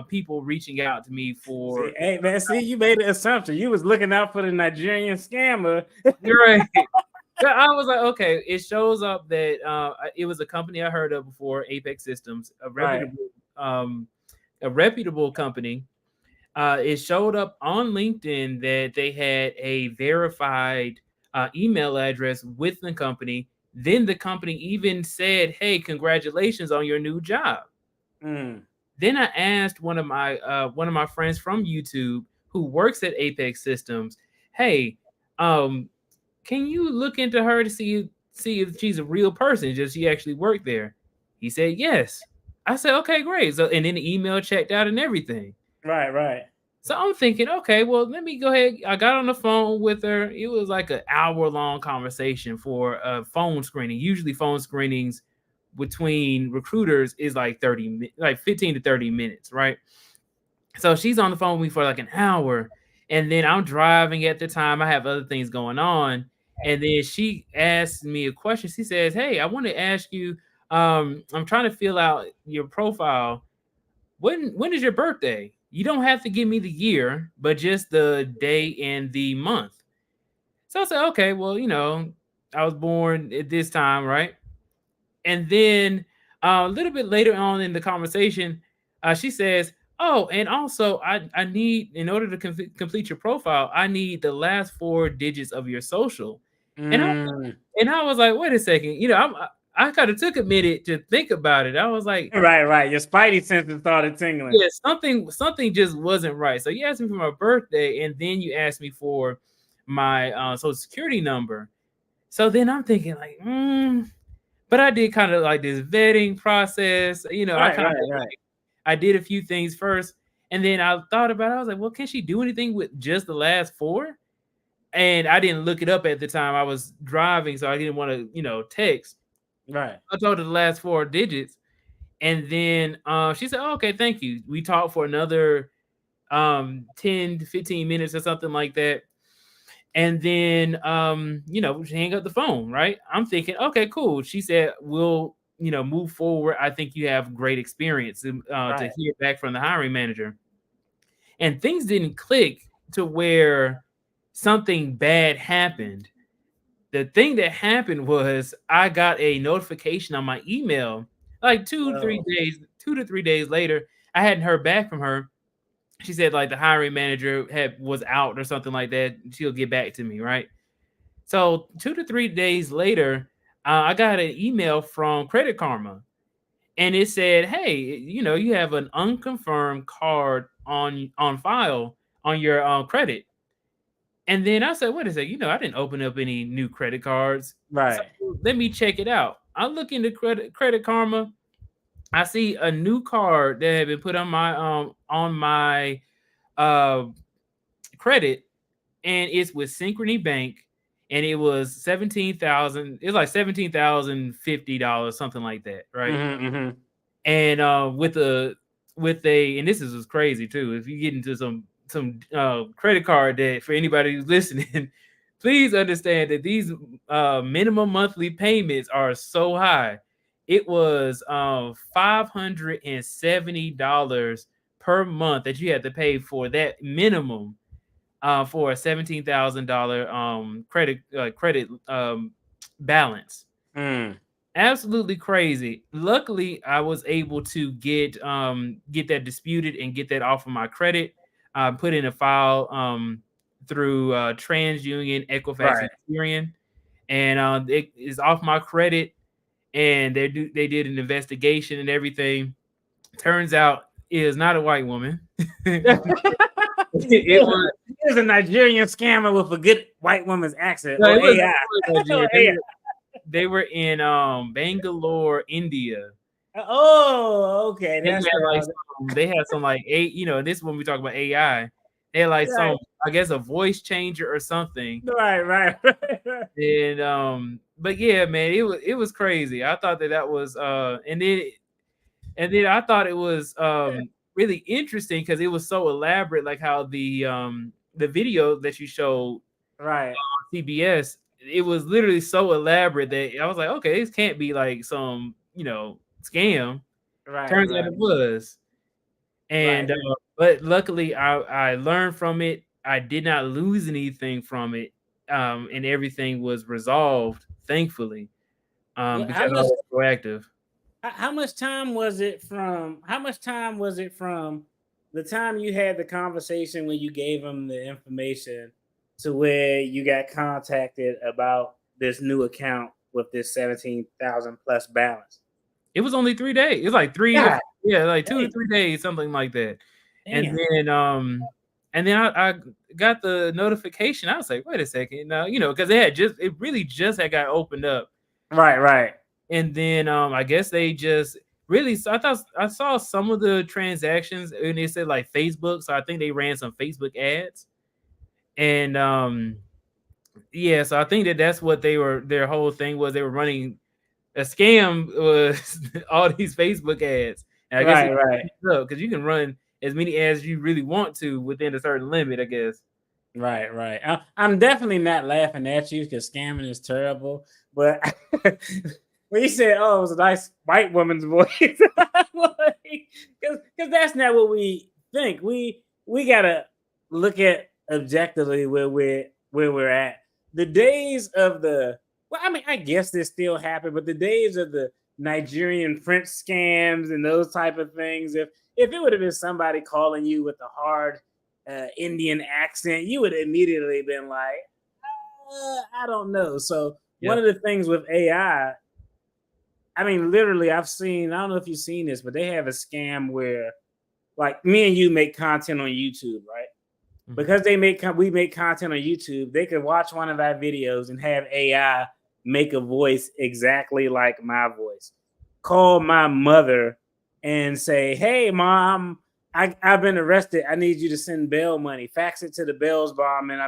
people reaching out to me for. See, hey man, see, you made an assumption. You was looking out for the Nigerian scammer. You're right. So I was like, okay, it shows up that it was a company I heard of before, Apex Systems, Right. A reputable company. It showed up on LinkedIn that they had a verified email address with the company. Then the company even said, "Hey, congratulations on your new job." Mm. Then I asked one of my friends from YouTube who works at Apex Systems, "Hey, um, can you look into her to see if she's a real person? Does she actually work there?" He said yes. I said, "Okay, great." So and then the email checked out and everything. Right. Right. So I'm thinking, okay, well, let me go ahead. I got on the phone with her. It was like an hour-long conversation for a phone screening. Usually phone screenings between recruiters is like 15 to 30 minutes, right? So she's on the phone with me for like an hour, and then I'm driving at the time. I have other things going on. And then she asked me a question. She says, "Hey, I want to ask you, I'm trying to fill out your profile. When is your birthday? You don't have to give me the year, but just the day and the month." So I said, okay, well, I was born at this time, right? And then a little bit later on in the conversation, she says, "Oh, and also I need, in order to complete your profile, I need the last four digits of your social." And Mm. I was like, wait a second, I kind of took a minute to think about it. I was like, Right. Right. Your spidey senses started tingling. yeah, something just wasn't right. So you asked me for my birthday, and then you asked me for my social security number. So then I'm thinking like, but I did kind of like this vetting process. I Right. kind Right. of Right. I did a few things first, and then I thought about it. I was like, well, can she do anything with just the last four? And I didn't look it up at the time. I was driving, so I didn't want to, text. Right. I told her the last four digits. And then she said, "Oh, okay, thank you." We talked for another 10 to 15 minutes or something like that. And then she hang up the phone, right? I'm thinking, okay, cool. She said, "We'll, move forward. I think you have great experience," to Right. hear back from the hiring manager. And things didn't click to where something bad happened. The thing that happened was I got a notification on my email like Oh. 2 to 3 days later. I hadn't heard back from her. She said like the hiring manager was out or something like that. She'll get back to me, right? So 2 to 3 days later, I got an email from Credit Karma, and it said, "Hey, you have an unconfirmed card on file on your credit." And then I said, "What is it? I didn't open up any new credit cards. So Right. let me check it out." I look into Credit Karma. I see a new card that had been put on my uh credit, and it's with Synchrony Bank, and it was 17,000. It's like $17,050, something like that, right? Mm-hmm, mm-hmm. And and this is crazy too. If you get into some credit card debt, for anybody who's listening, please understand that these minimum monthly payments are so high. It was $570 per month that you had to pay for that minimum for a $17,000 credit balance. Absolutely crazy. Luckily, I was able to get that disputed and get that off of my credit. Put in a file through TransUnion, Equifax, and Experian, and it is off my credit. And they did an investigation and everything. Turns out it is not a white woman. It was a Nigerian scammer with a good white woman's accent. No, or AI. They were in Bangalore, India. Oh, okay. They had some like this is when we talk about AI. They had like some, I guess, a voice changer or something. Right. And but yeah, man, it was crazy. I thought that was and then I thought it was really interesting because it was so elaborate, like how the video that you showed on CBS, it was literally so elaborate that I was like, okay, this can't be like some scam. Turns out it was. And but luckily I learned from it. I did not lose anything from it, and everything was resolved, thankfully, because I was proactive. How much time was it from the time you had the conversation when you gave them the information to where you got contacted about this new account with this 17,000 plus balance? It was only 3 days. It was like 3, like 2 to 3 days, something like that. Damn. And then I got the notification. I was like, wait a second, now because it really just had got opened up. Right. And then I guess they just really. So I saw some of the transactions, and it said like Facebook. So I think they ran some Facebook ads, and so I think that's what their whole thing was. They were running a scam, was all these Facebook ads. And I guess because you can run as many ads as you really want to within a certain limit, I guess. Right. I'm definitely not laughing at you because scamming is terrible, but. When you said, "Oh, it was a nice white woman's voice," because that's not what we think. We gotta look at objectively where we're at. The days of I guess this still happen, but the days of the Nigerian French scams and those type of things. If it would have been somebody calling you with a hard Indian accent, you would have immediately been like, "I don't know." So one of the things with AI. I mean, literally, I don't know if you've seen this, but they have a scam where, like, me and you make content on YouTube, right? Mm-hmm. Because we make content on YouTube, they could watch one of our videos and have AI make a voice exactly like my voice. Call my mother and say, "Hey, Mom, I've been arrested. I need you to send bail money. Fax it to the bails bondsman.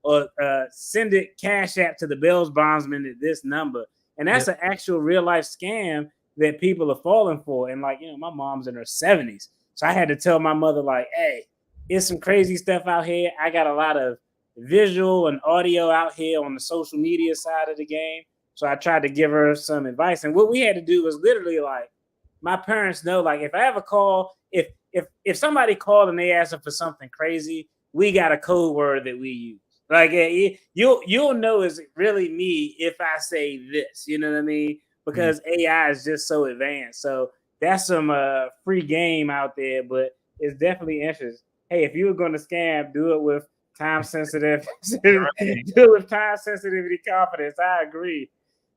Or send it Cash App to the bails bondsman at this number." And that's an actual real life scam that people are falling for. And my mom's in her 70s. So I had to tell my mother, like, hey, it's some crazy stuff out here. I got a lot of visual and audio out here on the social media side of the game. So I tried to give her some advice. And what we had to do was literally my parents know, if I ever call, if somebody called and they asked for something crazy, we got a code word that we use. You'll know is really me if I say this, you know what I mean? Because AI is just so advanced. So that's some free game out there, but it's definitely interesting. Hey, if you were going to scam, do it with time sensitive, do it with time sensitivity confidence. I agree.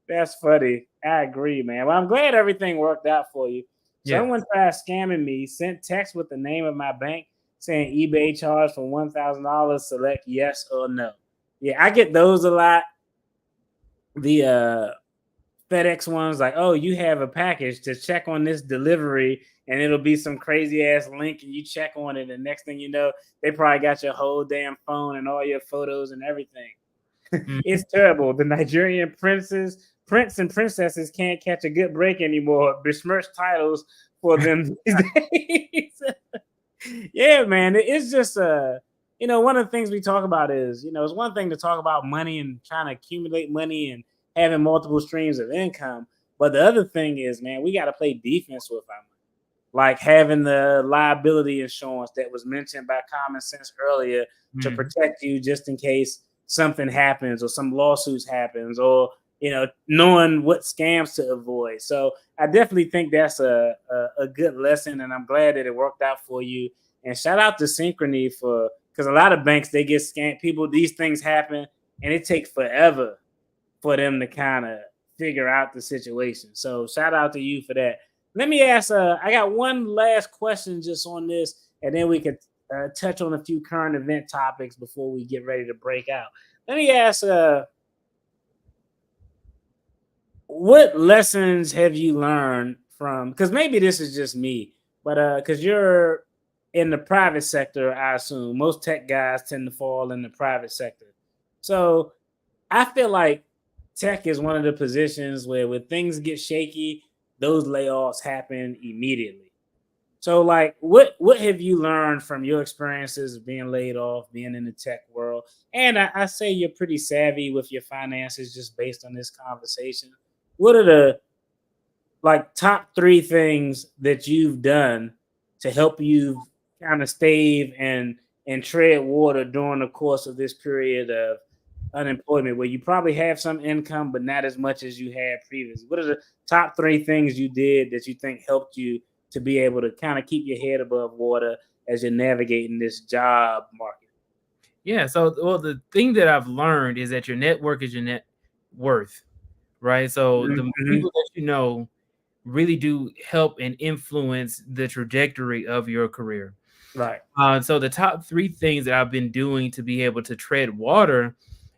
That's funny. I agree, man. Well, I'm glad everything worked out for you. Someone tried scamming me, sent text with the name of my bank, saying eBay charge for $1,000, select yes or no. Yeah, I get those a lot. The FedEx ones, like, oh, you have a package to check on this delivery, and it'll be some crazy ass link, and you check on it, and next thing you know, they probably got your whole damn phone and all your photos and everything. It's terrible. The Nigerian prince and princesses can't catch a good break anymore. Besmirched titles for them these days. Yeah, man. It's just one of the things we talk about is, it's one thing to talk about money and trying to accumulate money and having multiple streams of income. But the other thing is, man, we got to play defense with our money. like having the liability insurance that was mentioned by Common Sense earlier to Mhm. protect you just in case something happens or some lawsuits happens, or knowing what scams to avoid. So I definitely think that's a good lesson, and I'm glad that it worked out for you. And shout out to Synchrony for, because a lot of banks, they get scammed. People, these things happen, and it takes forever for them to kind of figure out the situation. So shout out to you for that. Let me ask. I got one last question just on this, and then we could touch on a few current event topics before we get ready to break out. Let me ask. What lessons have you learned from? Because maybe this is just me, but because you're in the private sector, I assume most tech guys tend to fall in the private sector. So I feel like tech is one of the positions where when things get shaky, those layoffs happen immediately. So like what have you learned from your experiences of being laid off, being in the tech world? And I say you're pretty savvy with your finances just based on this conversation. What are the like top three things that you've done to help you kind of stave and tread water during the course of this period of unemployment where you probably have some income but not as much as you had previously? What are the top three things you did that you think helped you to be able to kind of keep your head above water as you're navigating this job market? Yeah. So, well, the thing that I've learned is that your network is your net worth, right? So the Mhm. people that you know really do help and influence the trajectory of your career. Right. So the top three things that I've been doing to be able to tread water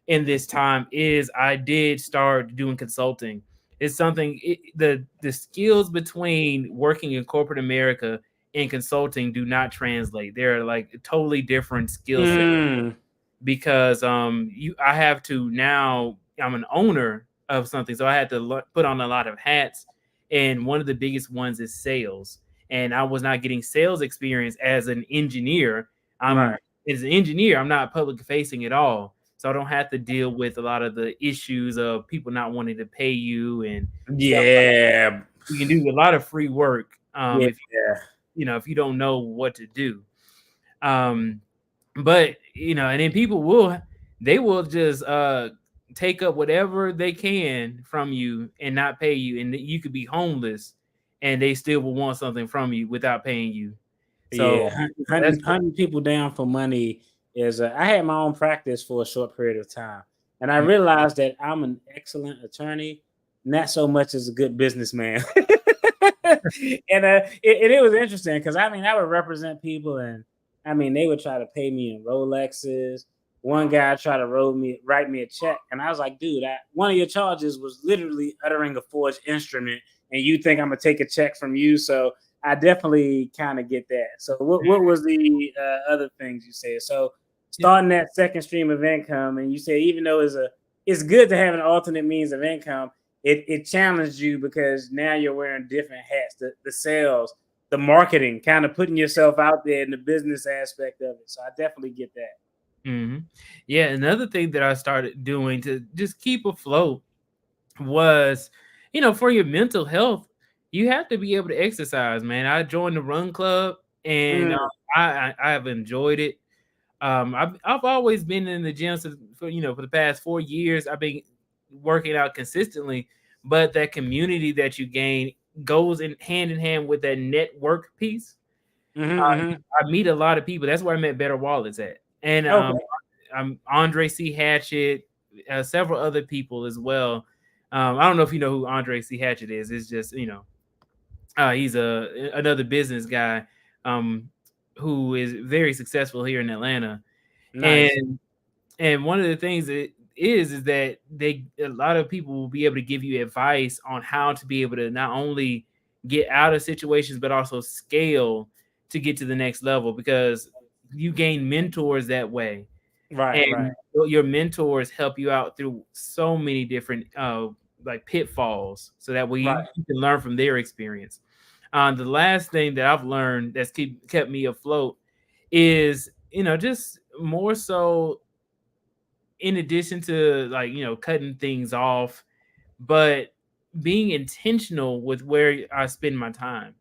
in this time is I did start doing consulting. It's something the skills between working in corporate America and consulting do not translate. They're like totally different skill sets Mm. because I have to now I'm an owner of something, so I had to put on a lot of hats, and one of the biggest ones is sales. And I was not getting sales experience as an engineer. I'm Right. as an engineer, I'm not public facing at all, so I don't have to deal with a lot of the issues of people not wanting to pay you and stuff like that. Yeah. You can do a lot of free work Yeah. if if you don't know what to do. Um, but and then people will just take up whatever they can from you and not pay you, and you could be homeless and they still will want something from you without paying you. Yeah, So that's hunting people down for money is. I had my own practice for a short period of time, and I mm, realized that I'm an excellent attorney, not so much as a good businessman. And it was interesting because I mean I would represent people, and I mean they would try to pay me in Rolexes. One guy tried to write me a check, and I was like, dude, one of your charges was literally uttering a forged instrument, and you think I'm gonna take a check from you? So I definitely kind of get that. So what was the other things you said? So yeah. starting that second stream of income, and you say even though it's good to have an alternate means of income, it challenged you because now you're wearing different hats, the sales, the marketing, kind of putting yourself out there in the business aspect of it. So I definitely get that. Mhm. Yeah, another thing that I started doing to just keep afloat was, for your mental health, you have to be able to exercise, man. I joined the run club, and Mm, I have enjoyed it. I've always been in the gym for the past 4 years. I've been working out consistently, but that community that you gain goes in hand with that network piece. mm-hmm. I meet a lot of people. That's where I met Better Wallets at, and Okay. I'm Andre C. Hatchett, several other people as well. I don't know if you know who Andre C. Hatchett is. It's just he's another business guy who is very successful here in Atlanta. Nice. And one of the things that is that a lot of people will be able to give you advice on how to be able to not only get out of situations but also scale to get to the next level, because you gain mentors that way, Right. Right. and your mentors help you out through so many different like pitfalls, so that way Right. you can learn from their experience. The last thing that I've learned that's kept me afloat is just more so, in addition to like cutting things off, but being intentional with where I spend my time.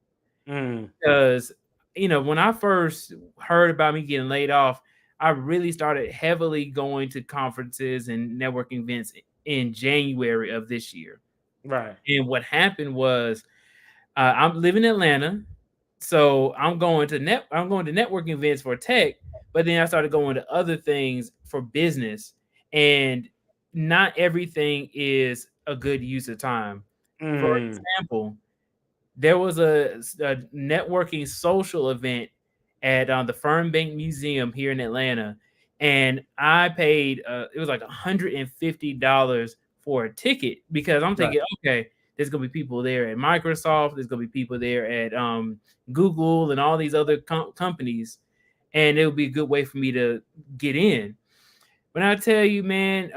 Because, when I first heard about me getting laid off, I really started heavily going to conferences and networking events in January of this year. Right. And what happened was, I'm living in Atlanta, so I'm going to networking events for tech, but then I started going to other things for business, and not everything is a good use of time. For example, there was a networking social event at the Fern Bank Museum here in Atlanta, and I paid it was like $150 for a ticket because I'm Right. thinking, okay, there's gonna be people there at Microsoft, there's gonna be people there at Google and all these other companies, and it would be a good way for me to get in. When I tell you, man,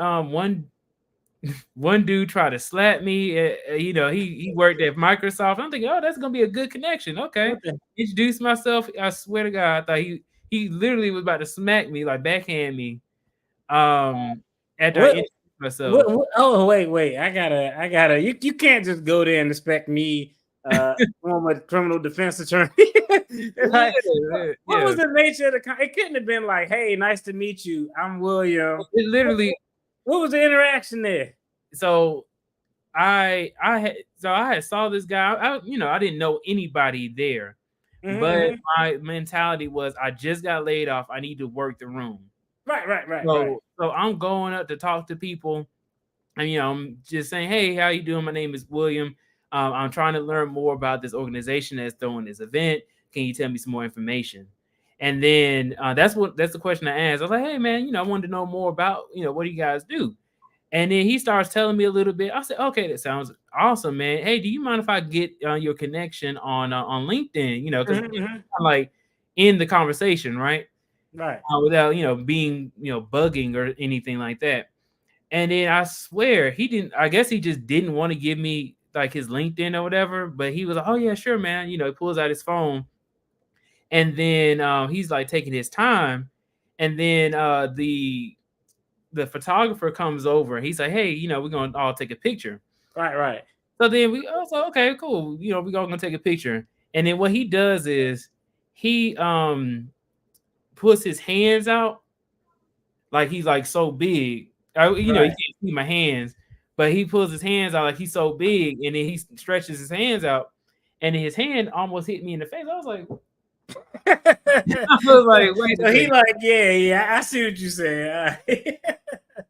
one dude tried to slap me. He worked at Microsoft. I'm thinking, oh, that's gonna be a good connection. Okay, What the- introduce myself. I swear to God, I thought he literally was about to smack me, like backhand me. After I What, introduced myself. oh, wait. I gotta. You can't just go there and expect me, former criminal defense attorney. Like, what was Yeah. the nature of the? It couldn't have been like, "Hey, nice to meet you. I'm William." It literally. What was the interaction there? So I had saw this guy. I didn't know anybody there, but my mentality was I just got laid off. I need to work the room. Right. So I'm going up to talk to people, and I'm just saying, "Hey, how you doing? My name is William. I'm trying to learn more about this organization that's throwing this event. Can you tell me some more information?" And then that's the question I asked. I was like, "Hey, man, I wanted to know more about what do you guys do?" And then he starts telling me a little bit. I said, "Okay, that sounds awesome, man. Hey, do you mind if I get your connection on LinkedIn? Because I'm like in the conversation, right? Right. Without being bugging or anything like that." And then I swear he didn't. I guess he just didn't want to give me like his LinkedIn or whatever. But he was like, "Oh yeah, sure, man." He pulls out his phone, and then he's like taking his time, and then the photographer comes over. He's like, "Hey, we're gonna all take a picture." Right. So then we also okay, cool. We're all gonna take a picture. And then what he does is he puts his hands out like he's like so big. He Right. can't see my hands, but he pulls his hands out like he's so big, and then he stretches his hands out, and his hand almost hit me in the face. I was like, wait a So he second. like, yeah. I see what you saying.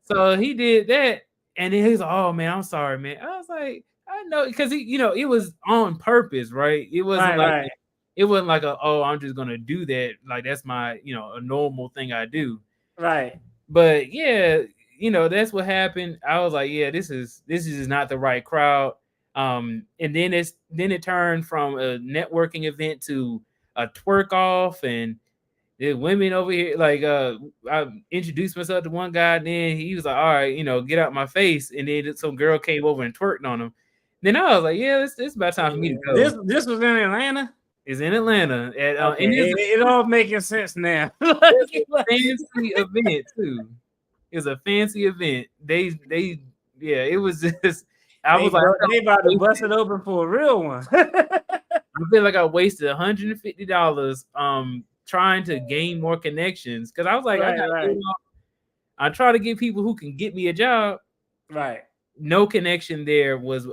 So he did that, and then he's like, "Oh man, I'm sorry, man." I was like, "I know," because it was on purpose, right? It wasn't Right. it wasn't like oh, I'm just gonna do that. Like that's my a normal thing I do. Right. But yeah, that's what happened. I was like, yeah, this is not the right crowd. And then it turned from a networking event to a twerk off, and there's women over here. Like I introduced myself to one guy, and then he was like, "All right, get out my face." And then some girl came over and twerked on him. Then I was like, "Yeah, it's about time for me to go." This was in Atlanta. It's in Atlanta, and Okay, it's it all making sense now. a fancy event too. It was a fancy event. Yeah, it was just. I was like, they about to bust it open for a real one. I feel like I wasted $150 trying to gain more connections because I was like, Right. I try to get people who can get me a job. Right. No connection there was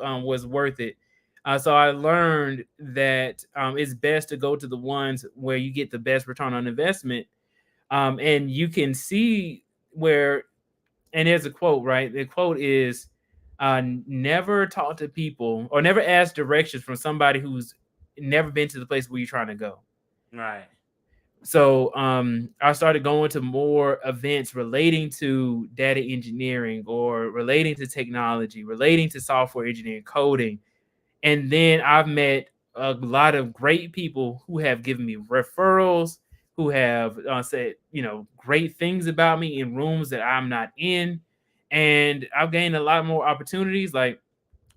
worth it. So I learned that it's best to go to the ones where you get the best return on investment, and you can see where. And there's a quote, right? The quote is, "Never talk to people or never ask directions from somebody who's never been to the place where you're trying to go." Right. So I started going to more events relating to data engineering or relating to technology, relating to software engineering, coding. And then I've met a lot of great people who have given me referrals, who have said, great things about me in rooms that I'm not in. And I've gained a lot more opportunities, like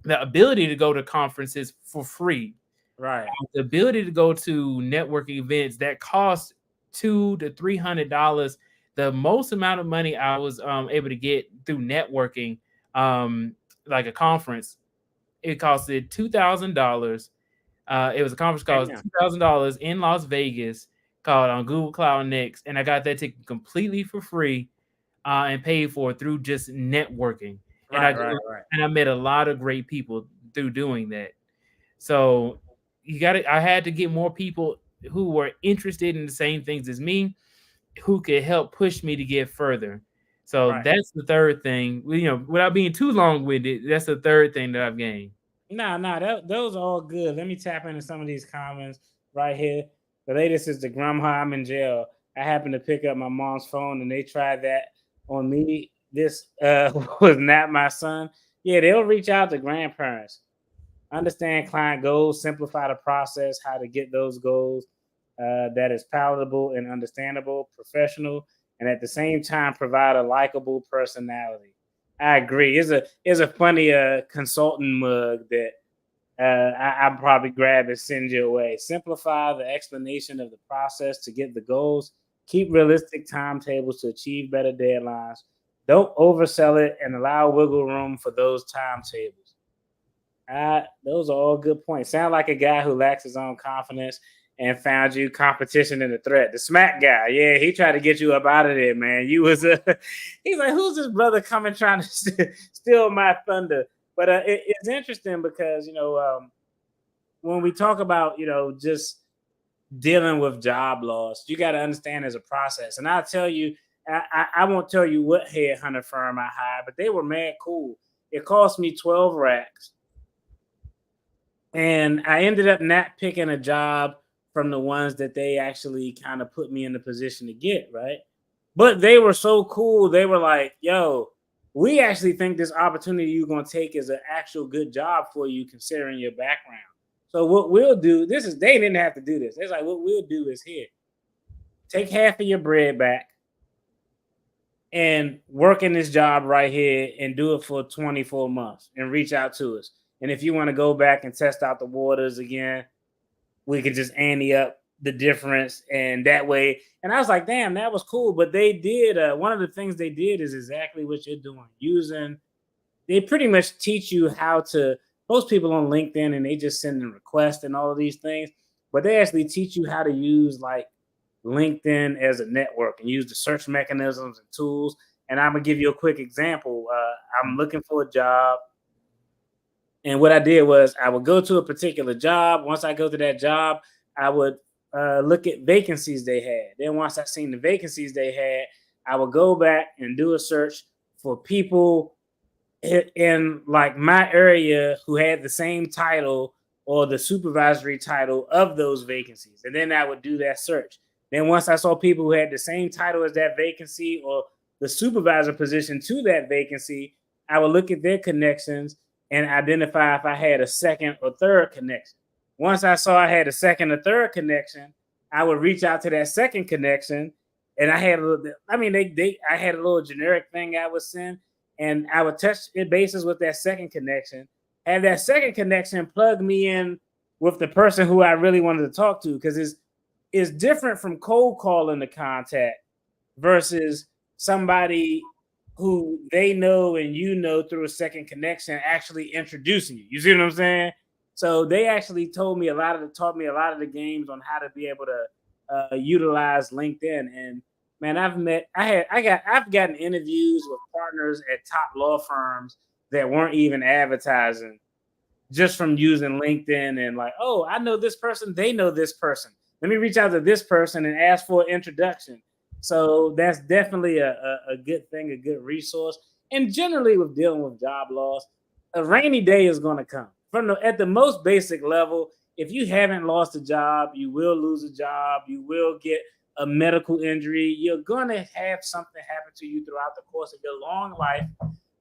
the ability to go to conferences for free, Right. the ability to go to networking events that cost $200 to $300. The most amount of money I was able to get through networking, like a conference, it costed $2,000. It was a conference call, Damn. $2,000 in Las Vegas, called on Google Cloud Next, and I got that ticket completely for free, and paid for through just networking. And Right. I met a lot of great people through doing that. So I had to get more people who were interested in the same things as me, who could help push me to get further. So Right. that's the third thing. Without being too long-winded, that's the third thing that I've gained. Those are all good. Let me tap into some of these comments right here. The latest is the grandma, I'm in jail. I happened to pick up my mom's phone and they tried that on me. This was not my son. Yeah, they'll reach out to grandparents. Understand client goals, simplify the process, how to get those goals that is palatable and understandable, professional, and at the same time provide a likable personality. I agree. It's a funny consultant mug that I'll probably grab and send you away. Simplify the explanation of the process to get the goals. Keep realistic timetables to achieve better deadlines. Don't oversell it and allow wiggle room for those timetables. Those are all good points. Sound like a guy who lacks his own confidence and found you competition in the threat. The smack guy, yeah, he tried to get you up out of there, man. You was he's like, who's this brother coming trying to steal my thunder? But it's interesting because when we talk about just dealing with job loss, you got to understand there's a process. And I'll tell you, I won't tell you what headhunter firm I hired, but they were mad cool. It cost me 12 racks. And I ended up not picking a job from the ones that they actually kind of put me in the position to get, right? But they were so cool. They were like, yo, we actually think this opportunity you're going to take is an actual good job for you considering your background. So what we'll do, they didn't have to do this. It's like, what we'll do is here, take half of your bread back and work in this job right here and do it for 24 months and reach out to us. And if you want to go back and test out the waters again, we could just ante up the difference. And that way, and I was like, damn, that was cool. But they did, one of the things they did is exactly what you're doing. They pretty much teach you how to, most people on LinkedIn and they just send in requests and all of these things, but they actually teach you how to use like LinkedIn as a network and use the search mechanisms and tools. And I'm going to give you a quick example. I'm looking for a job. And what I did was I would go to a particular job. Once I go to that job, I would look at vacancies they had. Then once I seen the vacancies they had, I would go back and do a search for people in like my area who had the same title or the supervisory title of those vacancies. And then I would do that search. Then once I saw people who had the same title as that vacancy or the supervisor position to that vacancy, I would look at their connections and identify if I had a second or third connection. Once I saw I had a second or third connection, I would reach out to that second connection. And I had a little, I had a little generic thing I would send, and I would touch it bases with that second connection. And that second connection plug me in with the person who I really wanted to talk to, because it's different from cold calling the contact versus somebody who they know and through a second connection actually introducing you. You see what I'm saying? So they actually taught me a lot of the games on how to be able to utilize LinkedIn. And man, I've gotten interviews with partners at top law firms that weren't even advertising just from using LinkedIn and like, oh, I know this person, they know this person. Let me reach out to this person and ask for an introduction. So that's definitely a good thing, a good resource. And generally with dealing with job loss, a rainy day is going to come. At the most basic level, if you haven't lost a job, you will lose a job. You will get a medical injury. You're going to have something happen to you throughout the course of your long life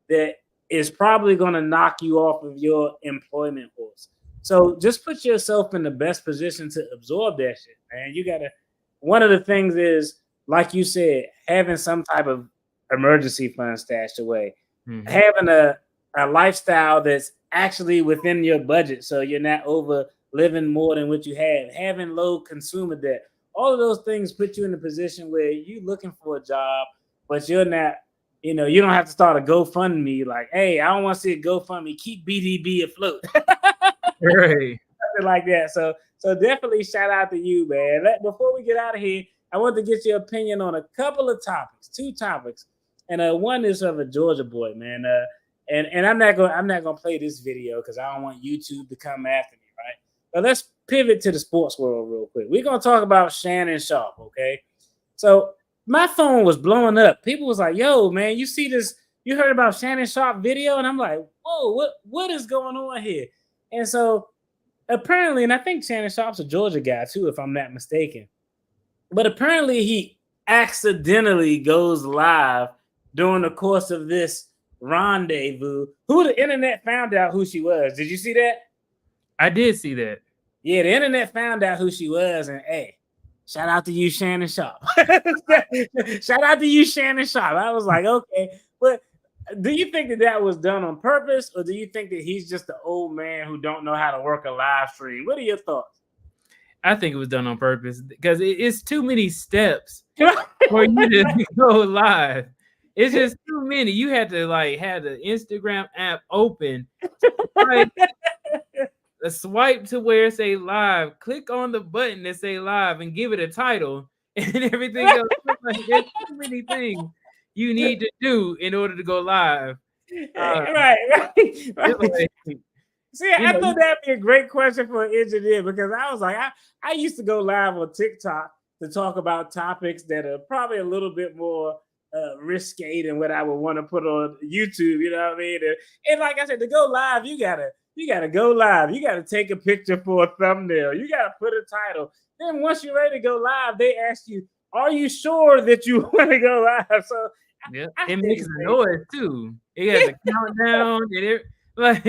that is probably going to knock you off of your employment horse. So just put yourself in the best position to absorb that shit, man. One of the things is, like you said, having some type of emergency fund stashed away, having a lifestyle that's actually within your budget, so you're not over living more than what you have, having low consumer debt. All of those things put you in a position where you're looking for a job, but you're not, you don't have to start a GoFundMe like, hey, I don't want to see a GoFundMe. Keep BDB afloat. Right. something like that. So definitely shout out to you, man. Before we get out of here, I want to get your opinion on a couple of topics, 2 topics, and one is of a Georgia boy, man. And I'm not gonna play this video because I don't want YouTube to come after me, right? But let's pivot to the sports world real quick. We're gonna talk about Shannon Sharpe, okay? So my phone was blowing up. People was like, "Yo, man, you see this? You heard about Shannon Sharpe video?" And I'm like, "Whoa, what is going on here?" And so apparently, and I think Shannon Sharpe's a Georgia guy too, if I'm not mistaken. But apparently, he accidentally goes live during the course of this rendezvous. Who the internet found out who she was? Did you see that? I did see that. Yeah, the internet found out who she was, and hey, shout out to you, Shannon Sharpe. Shout out to you, Shannon Sharpe. I was like, okay, but do you think that was done on purpose, or do you think that he's just an old man who don't know how to work a live stream? What are your thoughts? I think it was done on purpose because it's too many steps for you to go live. It's just too many. You had to like have the Instagram app open, a swipe to where it say live, click on the button that say live and give it a title and everything else. Like, there's too many things you need to do in order to go live. Right. Like, see, I thought that'd be a great question for an engineer because I was like, I used to go live on TikTok to talk about topics that are probably a little bit more risque than what I would want to put on YouTube. You know what I mean? And like I said, to go live, you gotta go live. You gotta take a picture for a thumbnail. You gotta put a title. Then once you're ready to go live, they ask you, "Are you sure that you want to go live?" So yeah, it makes a noise too. It has a countdown. And it like.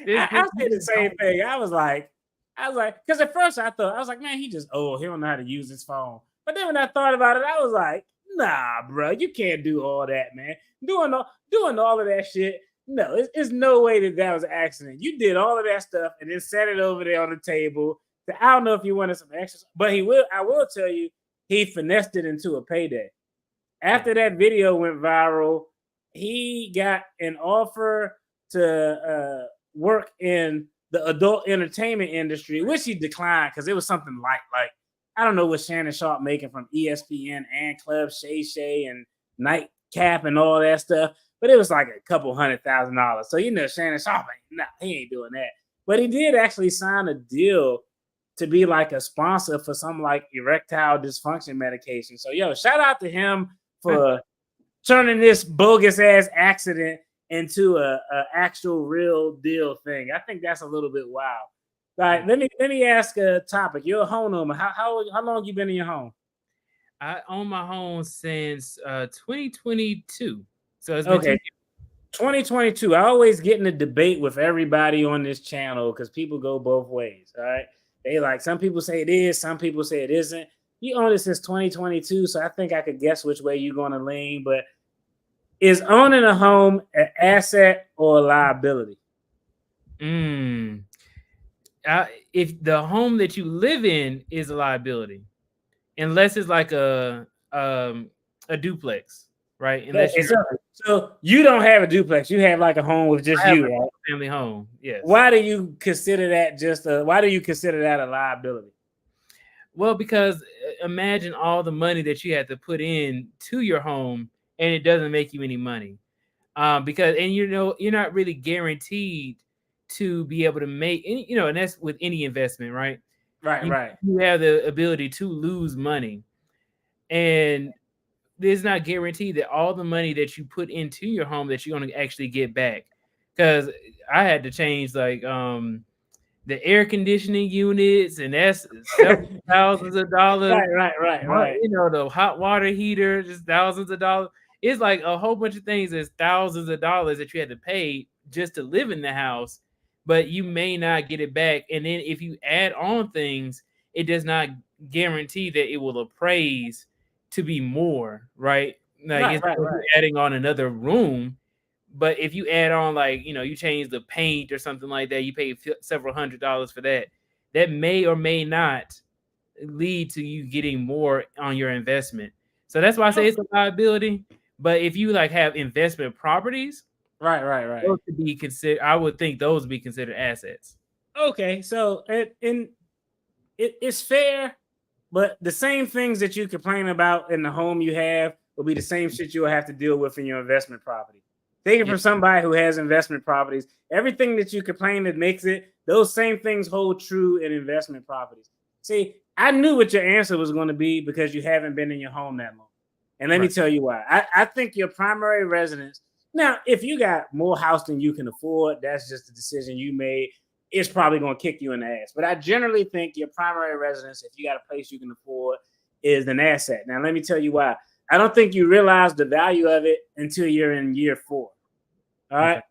I said the same thing. I was like, because at first I was like, man, he just he don't know how to use his phone. But then when I thought about it, I was like, nah, bro, you can't do all that, man. Doing all of that shit. No, it's no way that was an accident. You did all of that stuff and then set it over there on the table. I don't know if you wanted some extra, but I will tell you, he finessed it into a payday. After that video went viral, he got an offer to work in the adult entertainment industry, which he declined because it was something like I don't know what Shannon Sharpe making from ESPN and Club Shay Shay and Nightcap and all that stuff, but it was like a couple $100,000. So Shannon Sharpe, he ain't doing that. But he did actually sign a deal to be like a sponsor for some like erectile dysfunction medication. So shout out to him for turning this bogus ass accident into a actual real deal thing. I think that's a little bit wild. All right, let me ask a topic. You're a homeowner. How long you been in your home? I own my home since 2022. So it's been okay. 2022. I always get in a debate with everybody on this channel because people go both ways. All right. They like some people say it is, some people say it isn't. You own it since 2022, so I think I could guess which way you're gonna lean, but is owning a home an asset or a liability? If the home that you live in is a liability, unless it's like a duplex, right? Unless so you don't have a duplex, you have like a home with just you, right? Family home, yes. Why do you consider that a liability? Well, because imagine all the money that you had to put in to your home and it doesn't make you any money. Because you're not really guaranteed to be able to make any, and that's with any investment, right? Right. You have the ability to lose money. And it's not guaranteed that all the money that you put into your home that you're going to actually get back. Because I had to change like the air conditioning units, and that's several thousands of dollars. Right. The hot water heater, just thousands of dollars. It's like a whole bunch of things that's thousands of dollars that you had to pay just to live in the house, but you may not get it back. And then if you add on things, it does not guarantee that it will appraise to be more, right? Like it's adding on another room. But if you add on, like, you change the paint or something like that, you pay several $100s for that. That may or may not lead to you getting more on your investment. So that's why I say it's a liability. But if you like have investment properties, right, those could be considered. I would think those would be considered assets. Okay, so it's fair, but the same things that you complain about in the home you have will be the same shit you'll have to deal with in your investment property. Take it Yeah. from somebody who has investment properties. Everything that you complain that makes it, those same things hold true in investment properties. See, I knew what your answer was going to be because you haven't been in your home that long. And let me Right. tell you why. I think your primary residence, now, if you got more house than you can afford, that's just a decision you made. It's probably going to kick you in the ass. But I generally think your primary residence, if you got a place you can afford, is an asset. Now, let me tell you why. I don't think you realize the value of it until you're in year 4. All right.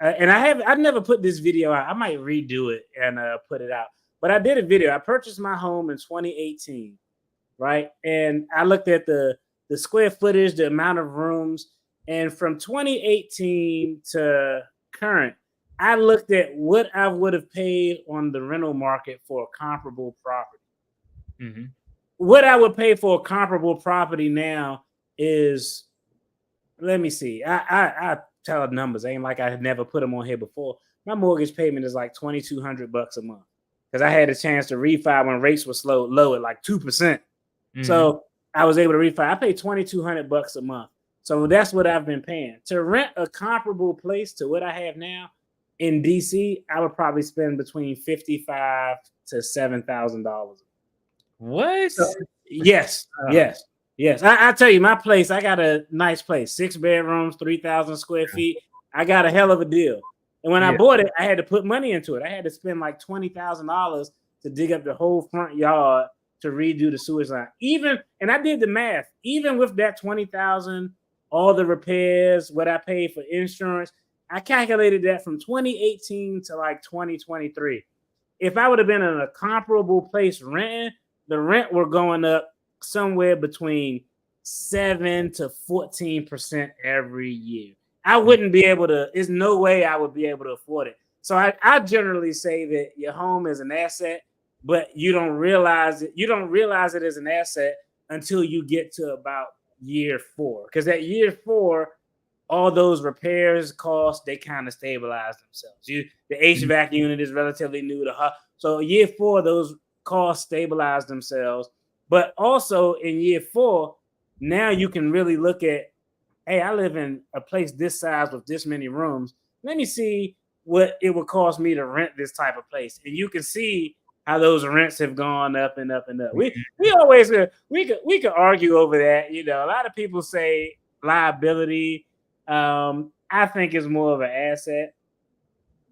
Okay. And I've never put this video out. I might redo it and put it out. But I did a video. I purchased my home in 2018, right? And I looked at the square footage, the amount of rooms, and from 2018 to current, I looked at what I would have paid on the rental market for a comparable property. Mm-hmm. What I would pay for a comparable property now is, let me see. I tell the numbers. Ain't like I had never put them on here before. My mortgage payment is like $2,200 a month because I had a chance to refi when rates were low at like 2%. Mm-hmm. So I was able to refi. I paid $2,200 a month. So that's what I've been paying to rent a comparable place to what I have now in DC. I would probably spend between $55,000 to $7,000. What? So, yes. I tell you, my place, I got a nice place, 6 bedrooms, 3,000 square feet. I got a hell of a deal. And when I Yeah. bought it, I had to put money into it. I had to spend like $20,000 to dig up the whole front yard to redo the sewage line. And I did the math. Even with that $20,000, all the repairs, what I paid for insurance, I calculated that from 2018 to like 2023. If I would have been in a comparable place renting, the rent were going up somewhere between 7 to 14% every year. I wouldn't be able to, there's no way I would be able to afford it. So I generally say that your home is an asset, but you don't realize it. You don't realize it as an asset until you get to about year 4. Because at year 4, all those repairs costs, they kind of stabilize themselves. The HVAC unit is relatively new to so year 4, those costs stabilize themselves. But also in year 4, now you can really look at, hey, I live in a place this size with this many rooms. Let me see what it would cost me to rent this type of place. And you can see how those rents have gone up and up and up. We always we could argue over that. You know, a lot of people say liability. I think it's more of an asset.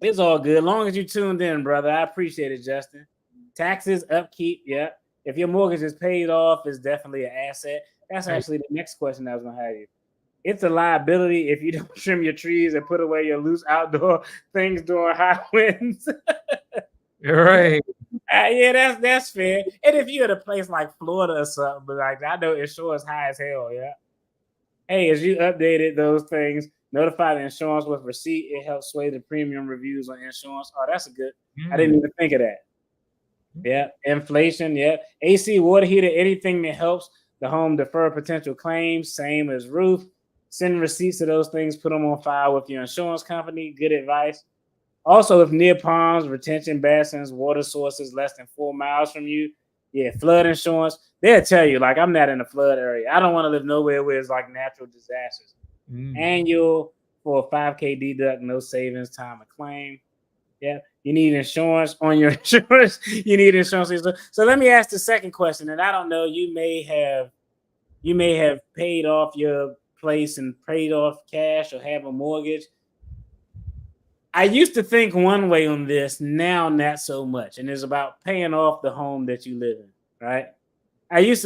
It's all good. As long as you tuned in, brother. I appreciate it, Justin. Taxes, upkeep, yeah. If your mortgage is paid off, it's definitely an asset. That's actually the next question I was going to have you. It's a liability if you don't trim your trees and put away your loose outdoor things during high winds. Right. Yeah, that's fair. And if you're at a place like Florida or something, but like I know insurance high as hell, yeah. Hey, as you updated those things, notify the insurance with receipt. It helps sway the premium reviews on insurance. Oh, that's a good. I didn't even think of that. Yeah, inflation. Yeah, AC, water heater, anything that helps the home defer potential claims. Same as roof. Send receipts to those things. Put them on file with your insurance company. Good advice. Also, if near ponds, retention basins, water sources less than 4 miles from you, yeah, flood insurance. They'll tell you, like, I'm not in a flood area. I don't want to live nowhere where it's like natural disasters. Annual for a 5K deduct, no savings, time of claim. Yeah, you need insurance on your insurance. You need insurance. So let me ask the second question. And I don't know, you may have paid off your place and paid off cash or have a mortgage. I used to think one way on this, now not so much. And it's about paying off the home that you live in, right? I used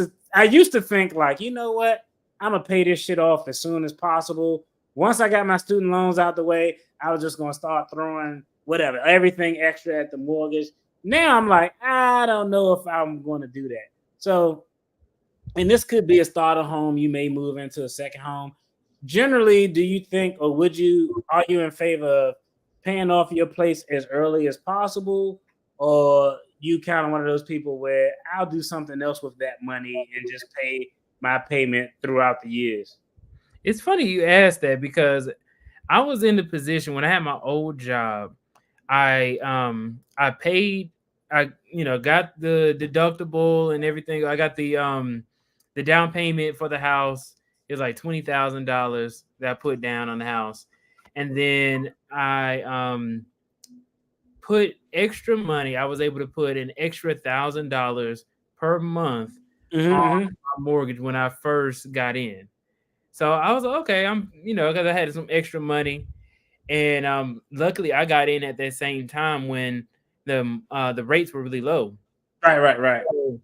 to think like, you know what? I'm gonna pay this shit off as soon as possible. Once I got my student loans out the way, I was just gonna start throwing whatever, everything extra at the mortgage. Now I'm like, I don't know if I'm gonna do that. So, and this could be a starter home. You may move into a second home. Generally, do you think, or are you in favor of paying off your place as early as possible, or you kind of one of those people where I'll do something else with that money and just pay my payment throughout the years? It's funny you asked that because I was in the position when I had my old job. I paid, I got the deductible and everything. I got the down payment for the house. It was like $20,000 that I put down on the house. And then I put extra money. I was able to put an extra $1,000 per month on Mm-hmm. my mortgage when I first got in. So I was like, okay, because I had some extra money, and luckily I got in at that same time when the rates were really low. Right. So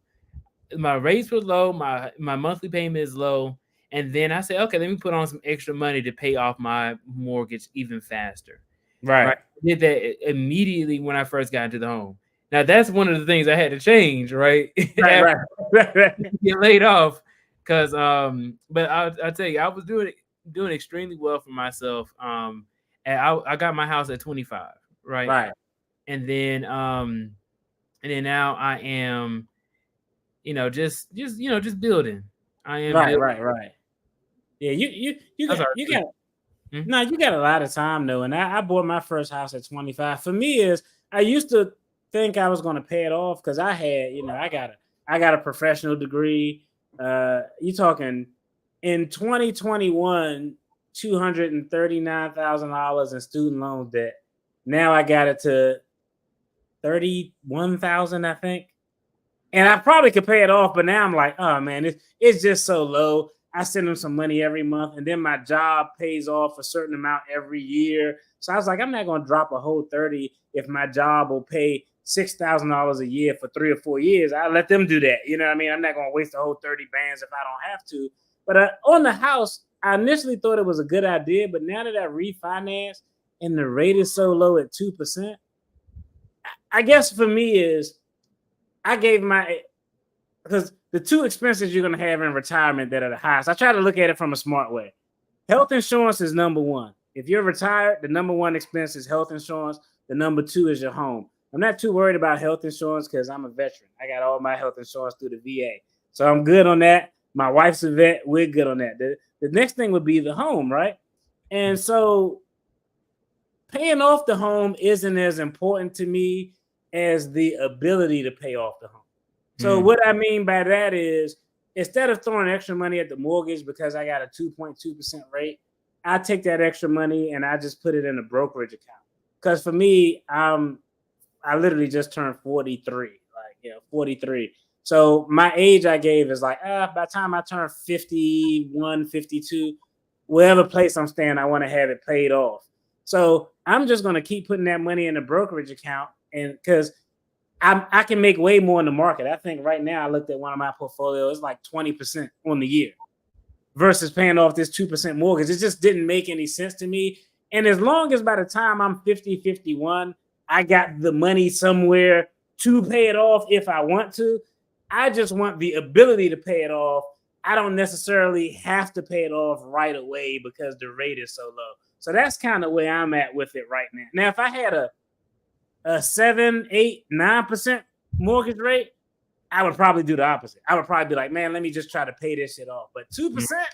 my rates were low, my monthly payment is low, and then I said, okay, let me put on some extra money to pay off my mortgage even faster. Right. Right. I did that immediately when I first got into the home. Now that's one of the things I had to change, right? Right. Get laid off. Cause but I'll tell you, I was doing extremely well for myself. And I got my house at 25, right? Right. And then now I am, just building. I am building. Right. Yeah, you That's got our you truth. got Mhm. no, you got a lot of time though. And I bought my first house at 25. For me, is I used to think I was gonna pay it off because I had, I got a professional degree. You talking in 2021, $239,000 in student loan debt. Now I got it to 31,000, I think. And I probably could pay it off, but now I'm like, oh man, it's just so low. I send them some money every month, and then my job pays off a certain amount every year. So I was like, I'm not going to drop a whole 30 if my job will pay $6,000 a year for 3 or 4 years. I let them do that. You know what I mean? I'm not going to waste the whole 30 bands if I don't have to. But on the house, I initially thought it was a good idea, but now that I refinance and the rate is so low at 2%, I guess for me is I gave because the two expenses you're going to have in retirement that are the highest, I try to look at it from a smart way. Health insurance is number one. If you're retired, the number one expense is health insurance. The number two is your home. I'm not too worried about health insurance because I'm a veteran. I got all my health insurance through the VA. So I'm good on that. My wife's a vet. We're good on that. The next thing would be the home, right? And so paying off the home isn't as important to me as the ability to pay off the home. So what I mean by that is instead of throwing extra money at the mortgage because I got a 2.2% rate, I take that extra money and I just put it in a brokerage account. Because for me, I literally just turned 43, 43. So my age I gave is like, by the time I turn 51, 52, wherever place I'm staying, I want to have it paid off. So I'm just going to keep putting that money in a brokerage account, and because I can make way more in the market. I think right now I looked at one of my portfolios, it's like 20% on the year versus paying off this 2% mortgage. It just didn't make any sense to me. And as long as by the time I'm 50, 51, I got the money somewhere to pay it off if I want to, I just want the ability to pay it off. I don't necessarily have to pay it off right away because the rate is so low. So that's kind of where I'm at with it right now. Now, if I had a 7, 8, 9% mortgage rate, I would probably do the opposite. I would probably be like, man, let me just try to pay this shit off. But 2%, I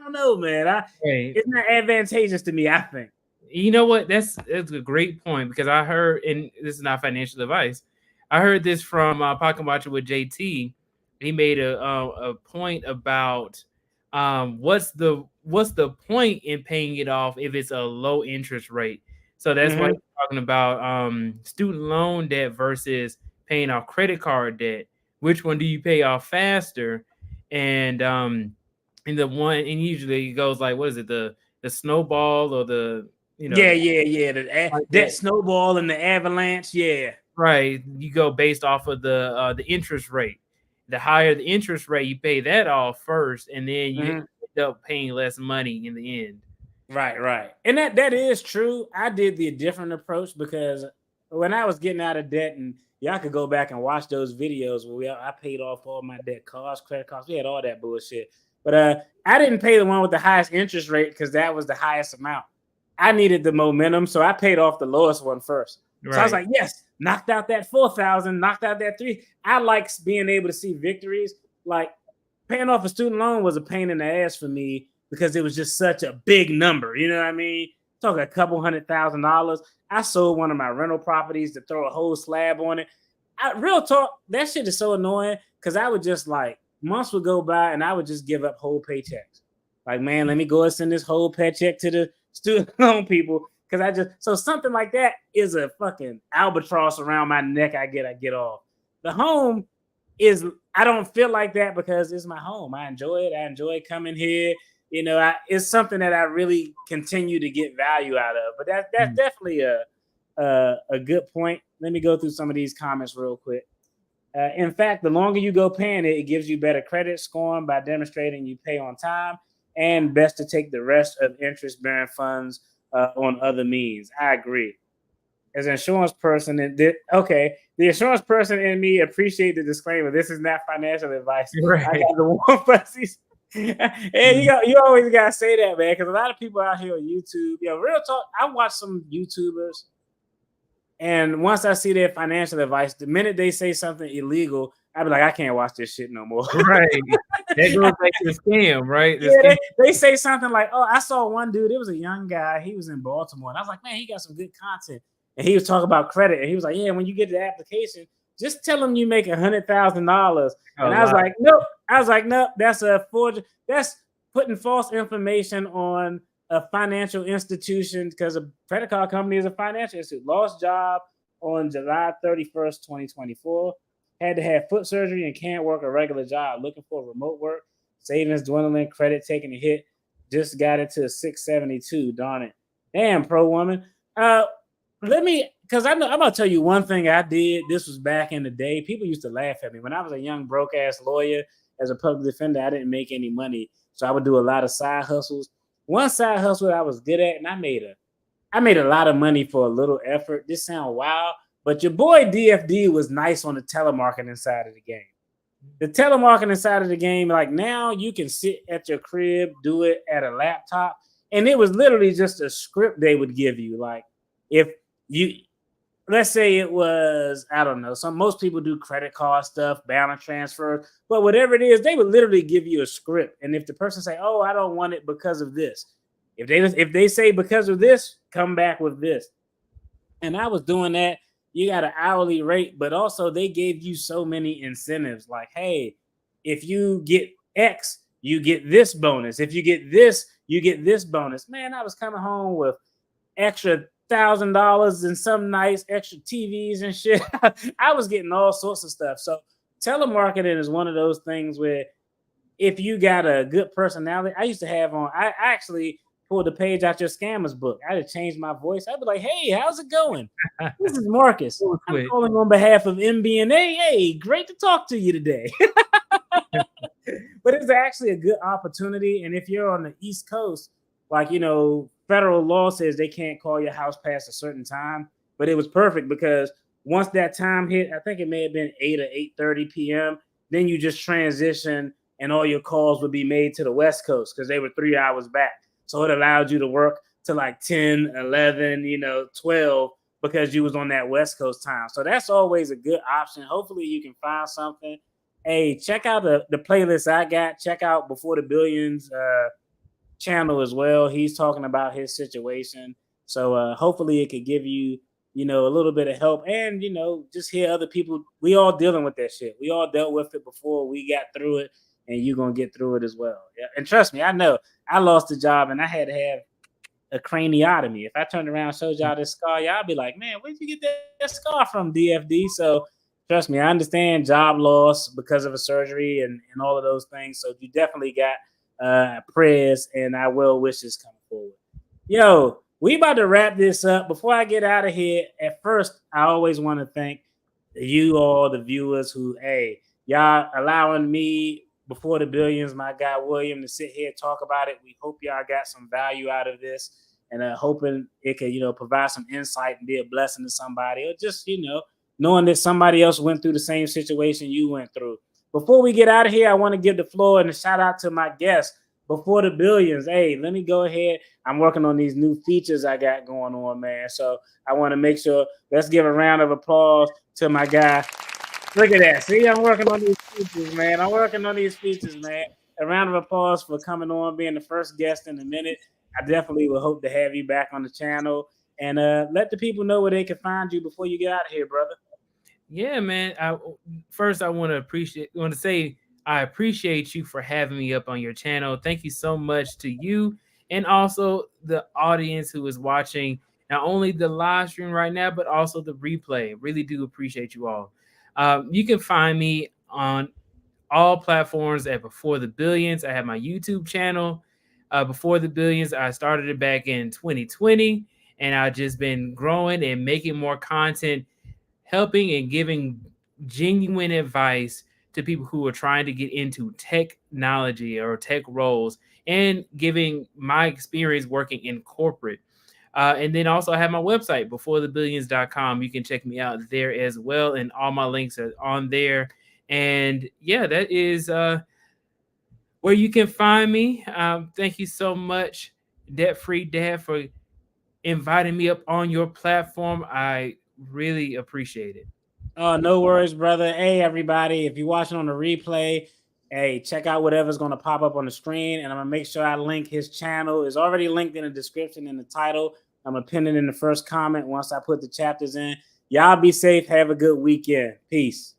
don't know, man. It's not advantageous to me, I think. You know what? That's a great point because I heard, and this is not financial advice. I heard this from Pocket Watcher with JT. He made a point about what's the point in paying it off if it's a low interest rate. So that's why he's talking about student loan debt versus paying off credit card debt. Which one do you pay off faster? And the one, and usually it goes like, what is it, the snowball or the That snowball and the avalanche, right. You go based off of the interest rate. The higher the interest rate, you pay that off first, and then you end up paying less money in the end. Right. And that is true. I did the different approach because when I was getting out of debt, and y'all could go back and watch those videos where I paid off all my debt cards, credit cards. We had all that bullshit. But I didn't pay the one with the highest interest rate because that was the highest amount. I needed the momentum, so I paid off the lowest one first. Right. So I was like, yes, knocked out that 4,000, knocked out that 3. I like being able to see victories. Like paying off a student loan was a pain in the ass for me because it was just such a big number. You know what I mean? talking a couple $100,000. I sold one of my rental properties to throw a whole slab on it. Real talk, that shit is so annoying because I would just like months would go by and I would just give up whole paychecks. Like, man, let me go and send this whole paycheck to the student loan people because so something like that is a fucking albatross around my neck. I get off. The home is, I don't feel like that because it's my home. I enjoy it. I enjoy coming here. You know, it's something that I really continue to get value out of. But that's definitely a good point. Let me go through some of these comments real quick. In fact, the longer you go paying it, it gives you better credit scoring by demonstrating you pay on time, and best to take the rest of interest-bearing funds on other means. I agree. As an insurance person, the insurance person in me appreciate the disclaimer. This is not financial advice. Right. I got the warm fuzzies. And you always gotta say that, man, because a lot of people out here on YouTube, real talk. I watch some YouTubers, and once I see their financial advice, the minute they say something illegal, I be like, I can't watch this shit no more. Right. That goes back to the scam, right? They say something like, oh, I saw one dude. It was a young guy. He was in Baltimore. And I was like, man, he got some good content. And he was talking about credit. And he was like, yeah, when you get the application, just tell them you make $100,000. And I was like, nope. Nope, that's a forgery. That's putting false information on a financial institution because a credit card company is a financial institution. Lost job on July 31st, 2024. Had to have foot surgery and can't work a regular job. Looking for remote work. Savings dwindling. Credit taking a hit. Just got it to 672. Darn it. Damn, pro woman. Because I'm going to tell you one thing I did. This was back in the day. People used to laugh at me. When I was a young broke-ass lawyer as a public defender, I didn't make any money. So I would do a lot of side hustles. One side hustle I was good at, and I made a lot of money for a little effort. This sounds wild, but your boy DFD was nice on the telemarketing side of the game. The telemarketing side of the game, like now you can sit at your crib, do it at a laptop, and it was literally just a script they would give you. Like if you, let's say it was, I don't know, most people do credit card stuff, balance transfer, but whatever it is, they would literally give you a script. And if the person say, oh, I don't want it because of this, if they say because of this, come back with this. And I was doing that. You got an hourly rate, but also they gave you so many incentives. Like, hey, if you get X, you get this bonus. If you get this, you get this bonus. Man, I was coming home with extra $1,000 and some nice extra TVs and shit. I was getting all sorts of stuff. So telemarketing is one of those things where if you got a good personality, I used to have I actually pulled the page out your scammers book. I had to change my voice. I'd be like, hey, how's it going? This is Marcus. I'm calling on behalf of MBNA. Hey, great to talk to you today. But it's actually a good opportunity. And if you're on the East Coast, like, federal law says they can't call your house past a certain time. But it was perfect because once that time hit, I think it may have been 8 or 8:30 p.m., then you just transition and all your calls would be made to the West Coast because they were 3 hours back. So it allowed you to work to like 10, 11, 12 because you was on that West Coast time. So that's always a good option. Hopefully you can find something. Hey, check out the playlist I got. Check out Before the Billions channel as well. He's talking about his situation. So hopefully it could give you, a little bit of help and, just hear other people. We all dealing with that shit. We all dealt with it before we got through it. And you're going to get through it as well. Yeah. And trust me, I know I lost a job and I had to have a craniotomy. If I turned around and showed y'all this scar, y'all be like, man, where'd you get that scar from, DFD? So trust me, I understand job loss because of a surgery and all of those things. So you definitely got prayers and our well wishes coming forward. Yo, we about to wrap this up. Before I get out of here, at first, I always want to thank you all, the viewers who, hey, y'all allowing me, Before the Billions, my guy William, to sit here and talk about it. We hope y'all got some value out of this and hoping it can, provide some insight and be a blessing to somebody or just, knowing that somebody else went through the same situation you went through. Before we get out of here, I want to give the floor and a shout out to my guest, Before the Billions. Hey, let me go ahead. I'm working on these new features I got going on, man. So I want to make sure, let's give a round of applause to my guy. Look at that. See, I'm working on these features, man. A round of applause for coming on, being the first guest in a minute. I definitely will hope to have you back on the channel. And let the people know where they can find you before you get out of here, brother. Yeah, man. First I want to say I appreciate you for having me up on your channel. Thank you so much to you and also the audience who is watching not only the live stream right now, but also the replay. Really do appreciate you all. You can find me on all platforms at Before the Billions. I have my YouTube channel. Before the Billions, I started it back in 2020, and I've just been growing and making more content, helping and giving genuine advice to people who are trying to get into technology or tech roles, and giving my experience working in corporate. And then also I have my website, beforethebillions.com. You can check me out there as well. And all my links are on there. And yeah, that is where you can find me. Thank you so much, Debt Free Dad, for inviting me up on your platform. I really appreciate it. Oh, no worries, brother. Hey, everybody, if you're watching on the replay, hey, check out whatever's going to pop up on the screen. And I'm going to make sure I link his channel. It's already linked in the description and the title. I'm going to pin it in the first comment once I put the chapters in. Y'all be safe. Have a good weekend. Peace.